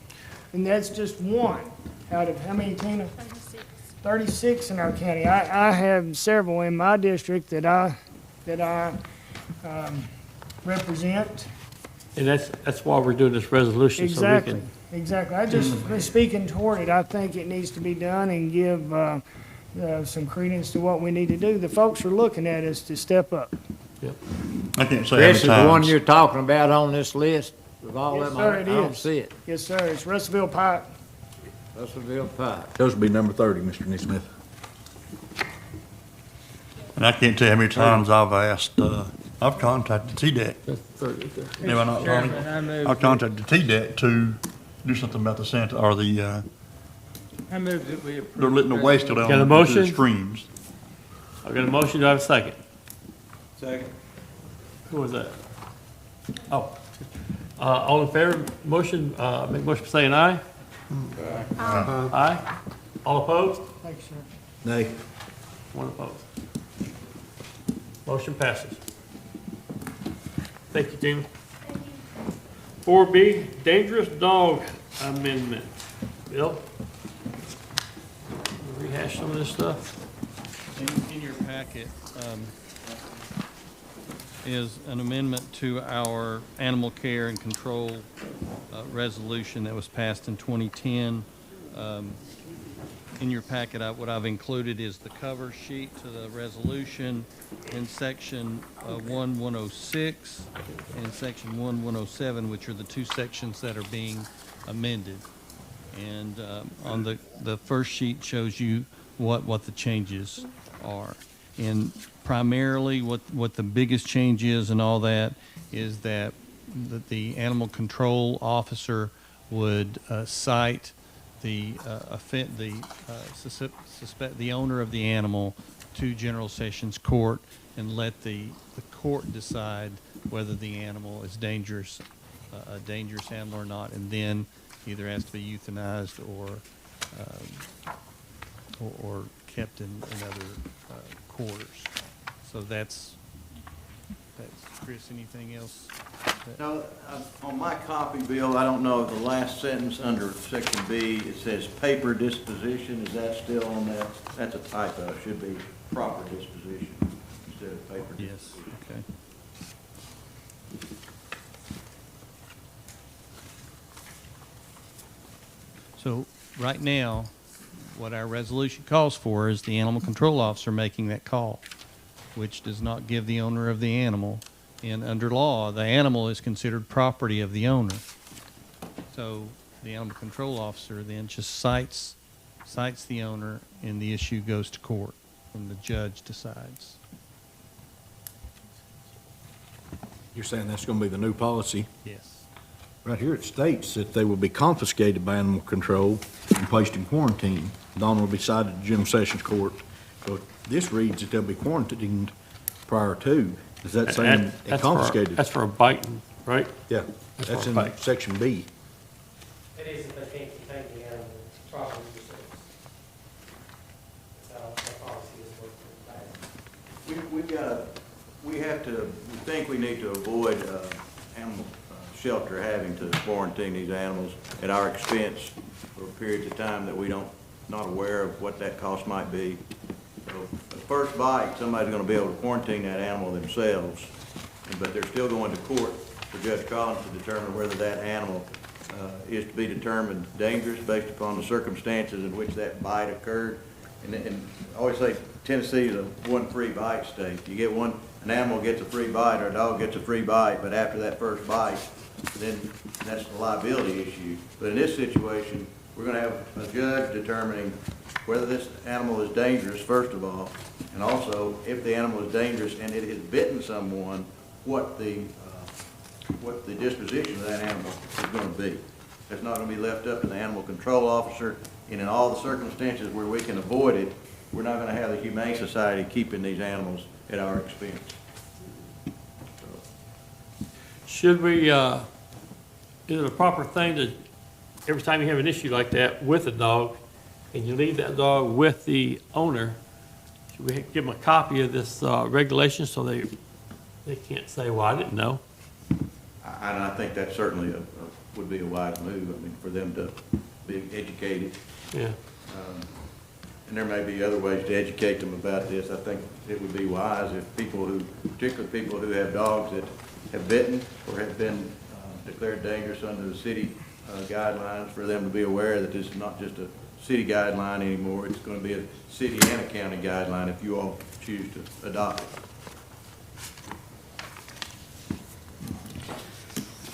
And that's just one out of how many, Tina? 36. 36 in our county. I have several in my district that I represent. And that's why we're doing this resolution, so we Exactly. can exactly. I just, speaking toward it, I think it needs to be done and give some credence to what we need to do. The folks are looking at us to step up. I can't say This is how the many one times. you're talking about on this list with all Yes, them sir, on it? it I don't is. see it. Yes, sir. It's Russellville Pike. Russellville Pike. Those would be number 30, Mr. Neesmith. And I can't tell you how many times I've asked, I've contacted TDEC. Am I not, Tommy? Chairman, I move I've contacted TDEC to do something about the sanit, or the, I move that we approve. they're letting the waste go down Got a into the motion? streams. I got a motion, do I have a second? Second. Who was that? Oh. All in favor, motion, make motion by saying aye? Aye. All opposed? Thank you, sir. Nay. One opposed. Motion passes. Thank you, Jamie. 4B, dangerous dog amendment. Bill? Rehash some of this stuff? In your packet is an amendment to our animal care and control resolution that was passed in 2010. In your packet, what I've included is the cover sheet to the resolution in section 1106 and section 1107, which are the two sections that are being amended. And on the first sheet shows you what the changes are. And primarily what the biggest change is and all that is that the animal control officer would cite the owner of the animal to General Sessions Court and let the court decide whether the animal is dangerous, a dangerous animal or not, and then either has to be euthanized or kept in other quarters. So that's Chris, anything else? No, on my copy, Bill, I don't know, the last sentence under section B, it says paper disposition, is that still on that? That's a typo, it should be proper disposition instead of paper disposition. Yes, okay. So right now, what our resolution calls for is the animal control officer making that call, which does not give the owner of the animal. And under law, the animal is considered property of the owner. So the animal control officer then just cites the owner, and the issue goes to court, and the judge decides. You're saying that's going to be the new policy? Yes. Right here it states that they will be confiscated by animal control and placed in quarantine. The owner will be cited to General Sessions Court. So this reads that they'll be quarantined prior to. Is that saying That's confiscated? That's for a biting, right? Yeah, That's that's for a in bite. section B. It is if they can't contain the animal properly themselves. That's how the policy is working. We think we need to avoid animal shelter having to quarantine these animals at our expense for periods of time that we not aware of what that cost might be. So the first bite, somebody's gonna be able to quarantine that animal themselves, but they're still going to court for Judge Collins to determine whether that animal is to be determined dangerous based upon the circumstances in which that bite occurred. And I always say Tennessee is a one free bite state. You get an animal gets a free bite or a dog gets a free bite, but after that first bite, then that's the liability issue. But in this situation, we're gonna have a judge determining whether this animal is dangerous, first of all, and also if the animal is dangerous and it has bitten someone, what the disposition of that animal is gonna be. It's not gonna be left up to the animal control officer, and in all the circumstances where we can avoid it, we're not gonna have the Humane Society keeping these animals at our expense. Should we, is it a proper thing to, every time you have an issue like that with a dog, and you leave that dog with the owner, should we give them a copy of this regulation so they can't say, well, I didn't know? And I think that certainly would be a wise move, I mean, for them to be educated. Yeah. And there may be other ways to educate them about this. I think it would be wise if particularly people who have dogs that have bitten or have been declared dangerous under the city guidelines for them to be aware that this is not just a city guideline anymore. It's going to be a city and a county guideline if you all choose to adopt it.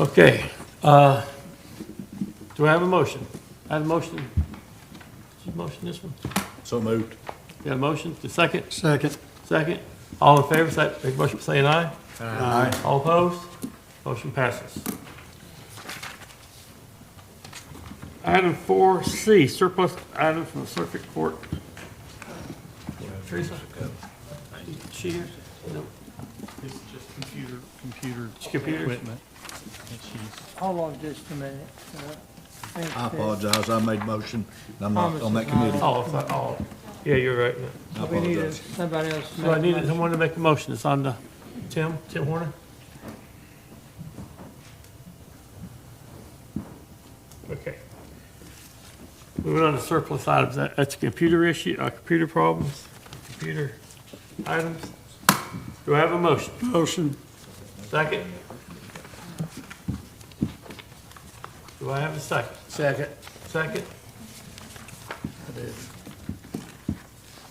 Okay, do I have a motion? I have a motion. Did you motion this one? So moved. You got a motion? The second? Second. Second. All in favor, say, make a motion by saying aye. Aye. All opposed? Motion passes. Item 4C, surplus item from the circuit court. Teresa? She here? No. It's just computer Computers? equipment that she's. Hold on just a minute. think I that- apologize, I made motion, and I'm not Thomas on that is not committee. Oh, yeah, you're right. I We need apologize. somebody else. to So I make a need motion. someone to make a motion. It's on the, Tim Horner? Okay. Moving on to surplus items. That's a computer issue, computer problems, computer items. Do I have a motion? Motion. Second? Do I have a second? Second. Second?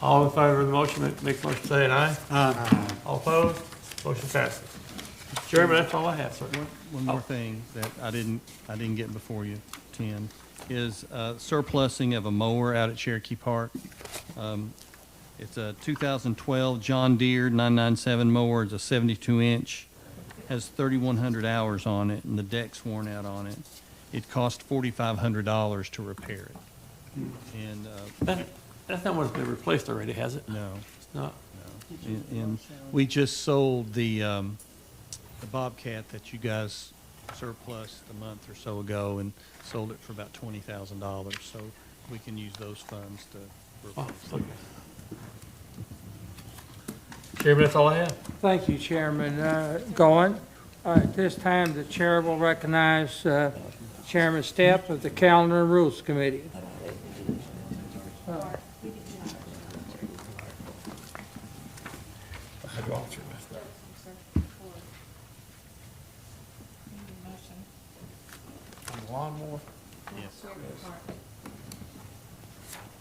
All in favor of the motion, make a motion saying aye. Aye. All opposed? Motion passes. Chairman, that's all I have, sir. One more thing that I didn't get before you, Tim, is surplusing of a mower out at Cherokee Park. It's a 2012 John Deere 997 mower. It's a 72-inch, has 3,100 hours on it, and the deck's worn out on it. It cost $4,500 to repair it. And That's not what's been replaced already, has it? no, It's not. and we just sold the Bobcat that you guys surplused a month or so ago, and sold it for about $20,000. So we can use those funds to Oh, replace it. okay. Chairman, that's all I have. Thank you, Chairman Goen. At this time, the chair will recognize Chairman Stepp of the Calendar and Rules Committee.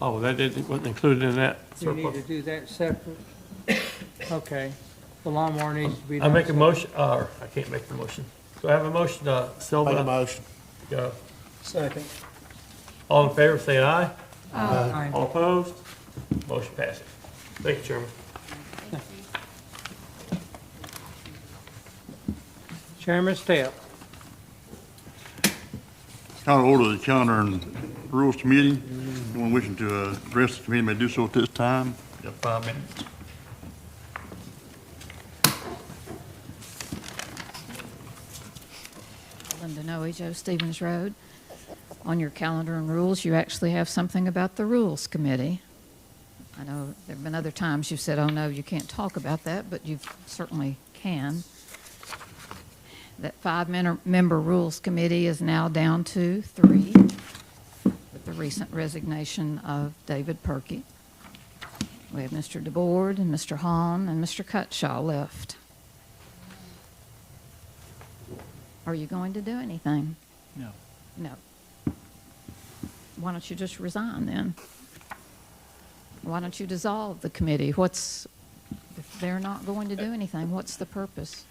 Oh, wasn't included in that You need to surplus. do that separate. Okay. The lawnmower needs to be I done. make a motion, or I can't make the motion. Do I have a motion, Silva? Make a motion. Go. Second. All in favor, say aye. Aye. All opposed? Motion passes. Thank you, Chairman. Chairman Stepp. Call to order the Calendar and Rules Committee. Anyone wishing to address the committee may do so at this time. You have 5 minutes. Linda Noe, Joe Stevens Road. On your calendar and rules, you actually have something about the Rules Committee. I know there have been other times you've said, oh, no, you can't talk about that, but you certainly can. That 5-member Rules Committee is now down to 3 with the recent resignation of David Perky. We have Mr. DeBoard and Mr. Hahn and Mr. Cutshaw left. Are you going to do anything? No. No. Why don't you just resign then? Why don't you dissolve the committee? If they're not going to do anything, what's the purpose?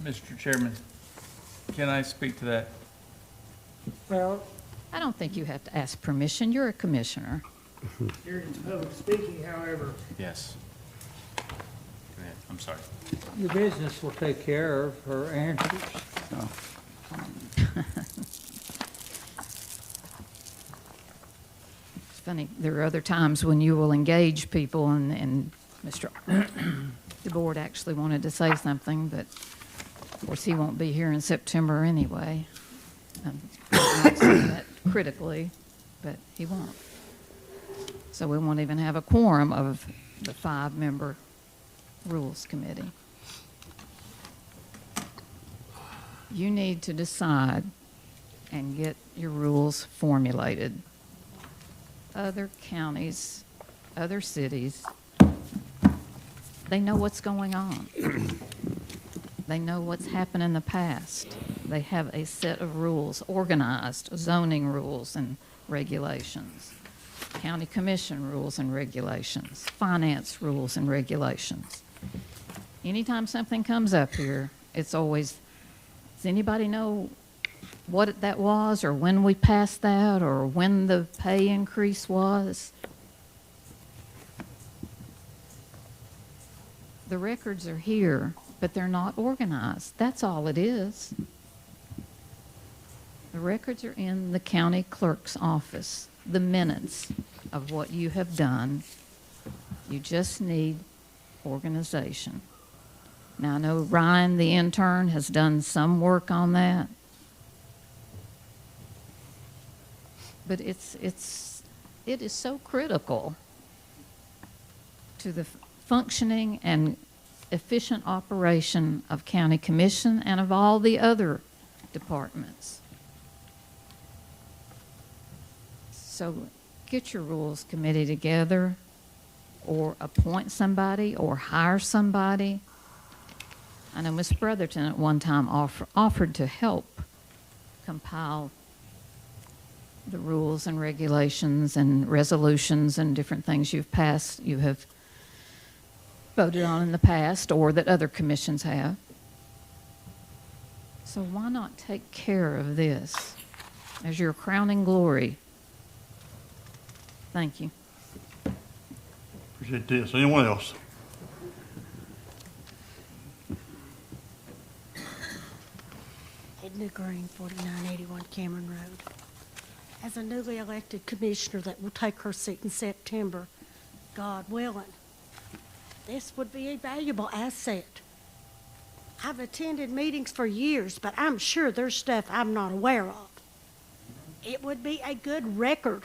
Mr. Chairman, can I speak to that? Well, I don't think you have to ask permission. You're a commissioner. You're in public speaking, however. Yes. Go ahead, I'm sorry. your business will take care of her answers. It's funny, there are other times when you will engage people, and Mr. DeBoard actually wanted to say something, but of course he won't be here in September anyway. I'm not saying that critically, but he won't. So we won't even have a quorum of the 5-member Rules Committee. You need to decide and get your rules formulated. Other counties, other cities, they know what's going on. They know what's happened in the past. They have a set of rules, organized zoning rules and regulations, county commission rules and regulations, finance rules and regulations. Anytime something comes up here, it's always, does anybody know what that was, or when we passed that, or when the pay increase was? The records are here, but they're not organized. That's all it is. The records are in the county clerk's office, the minutes of what you have done. You just need organization. Now, I know Ryan, the intern, has done some work on that. But it is so critical to the functioning and efficient operation of county commission and of all the other departments. So get your rules committee together, or appoint somebody, or hire somebody. I know Ms. Brotherton at one time offered to help compile the rules and regulations and resolutions and different things you have voted on in the past, or that other commissions have. So why not take care of this as your crowning glory? Thank you. Appreciate this. Anyone else? Edna Green, 4981 Cameron Road. As a newly elected commissioner that will take her seat in September, God willing, this would be a valuable asset. I've attended meetings for years, but I'm sure there's stuff I'm not aware of. It would be a good record.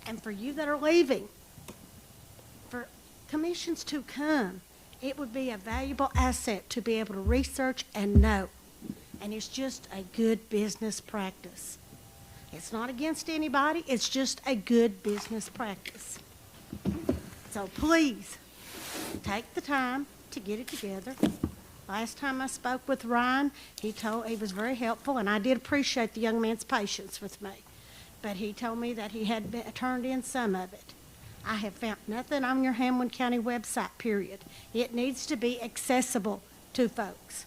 And for you that are leaving, for commissions to come, it would be a valuable asset to be able to research and know. And it's just a good business practice. It's not against anybody, it's just a good business practice. So please, take the time to get it together. Last time I spoke with Ryan, he was very helpful, and I did appreciate the young man's patience with me. But he told me that he had turned in some of it. I have found nothing on your Hamblen County website, period. It needs to be accessible to folks.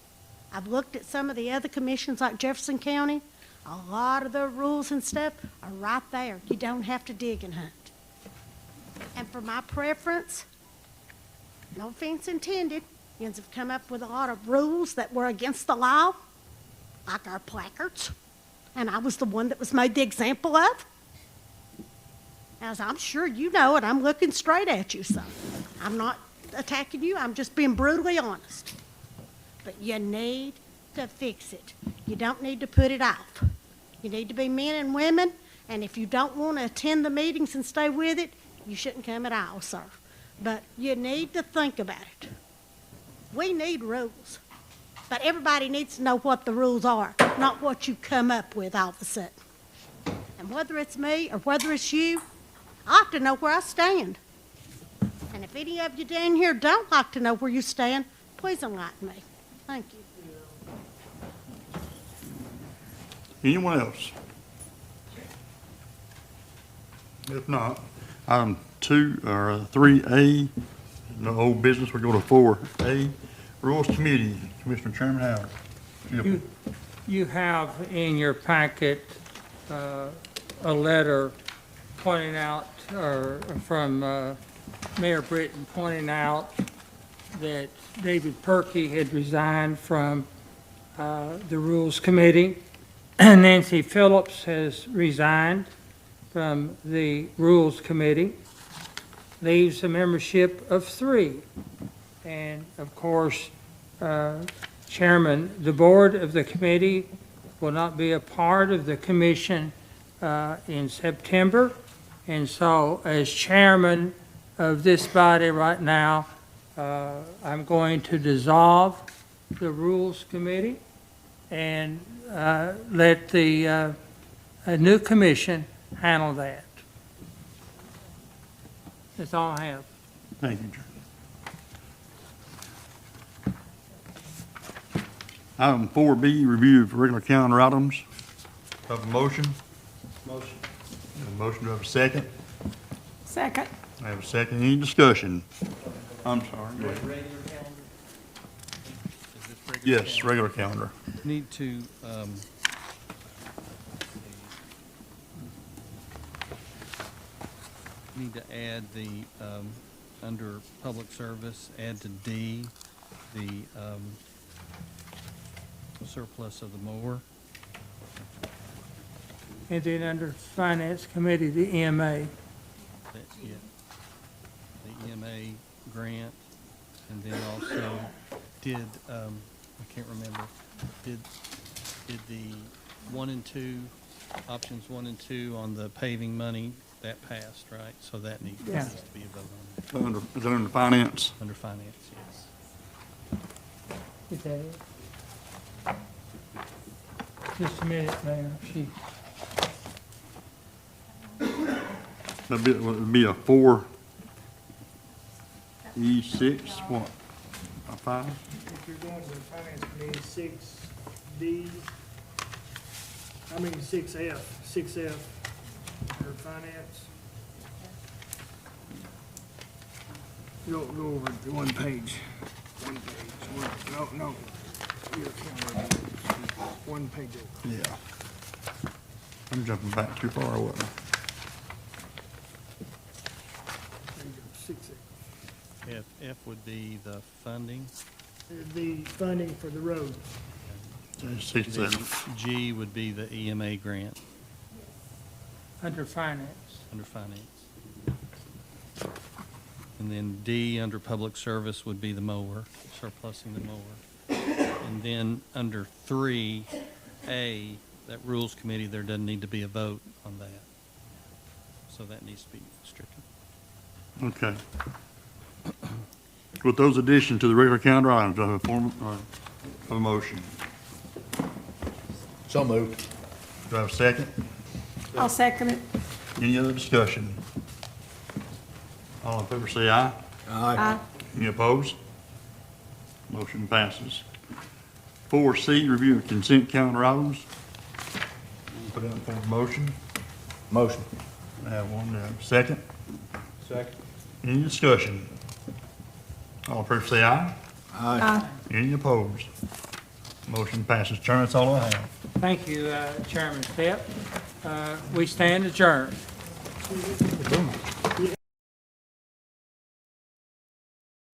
I've looked at some of the other commissions like Jefferson County. A lot of the rules and stuff are right there. You don't have to dig and hunt. And for my preference, no offense intended, yous have come up with a lot of rules that were against the law, like our placards. And I was the one that was made the example of. As I'm sure you know it, I'm looking straight at you, so I'm not attacking you, I'm just being brutally honest. But you need to fix it. You don't need to put it off. You need to be men and women, and if you don't want to attend the meetings and stay with it, you shouldn't come at all, sir. But you need to think about it. We need rules. But everybody needs to know what the rules are, not what you come up with all of a sudden. And whether it's me or whether it's you, I have to know where I stand. And if any of you down here don't like to know where you stand, please enlighten me. Thank you. Anyone else? If not, item 3A, no old business, we go to 4A, Rules Committee, Commissioner Chairman Howard. You have in your packet a letter pointing out, or from Mayor Britton pointing out that David Perkey had resigned from the Rules Committee. Nancy Phillips has resigned from the Rules Committee, leaves a membership of 3. And of course, Chairman, the board of the committee will not be a part of the commission in September. And so as chairman of this body right now, I'm going to dissolve the Rules Committee and let the a new commission handle that. That's all I have. Thank you, Chairman. Item 4B, review of regular calendar items. Have a motion? Motion. Have a motion, do I have a second? Second. I have a second. Any discussion? I'm sorry, go ahead. Regular calendar? Is this regular Yes, calendar? regular calendar. Need to, need to add the, under public service, add to D, the, surplus of the mower. And then under Finance Committee, the EMA. That's it. The EMA grant, and then also did, I can't remember, did the 1 and 2, options 1 and 2 on the paving money, that passed, right? So that needs to be a vote on that. Is that under finance? Under finance, yes. Is that it? Just a minute, Mayor. Would be a 4E6, what, a 5? If you're going to the finance committee, 6D, 6F, or finance. Go over to one page, no, your calendar, one page over. Yeah. I'm jumping back too far, wasn't I? There you go, 6F. F would be the funding. The funding for the road. Six, Then seven. G would be the EMA grant, Under Finance. under finance. And then D, under public service, would be the mower, surplusing the mower. And then under 3A, that rules committee, there doesn't need to be a vote on that. So that needs to be stricken. Okay. With those additions to the regular calendar items, do I have a form, of a motion? So moved. Do I have a second? I'll second it. Any other discussion? All in favor say aye. Aye. Any opposed? Motion passes. 4C, review of consent calendar items. Put out for motion. Motion. I have one, second. Second. Any discussion? All in favor say aye. Aye. Any opposed? Motion passes. Chairman, that's all I have. Thank you, Chairman Stepp. We stand adjourned.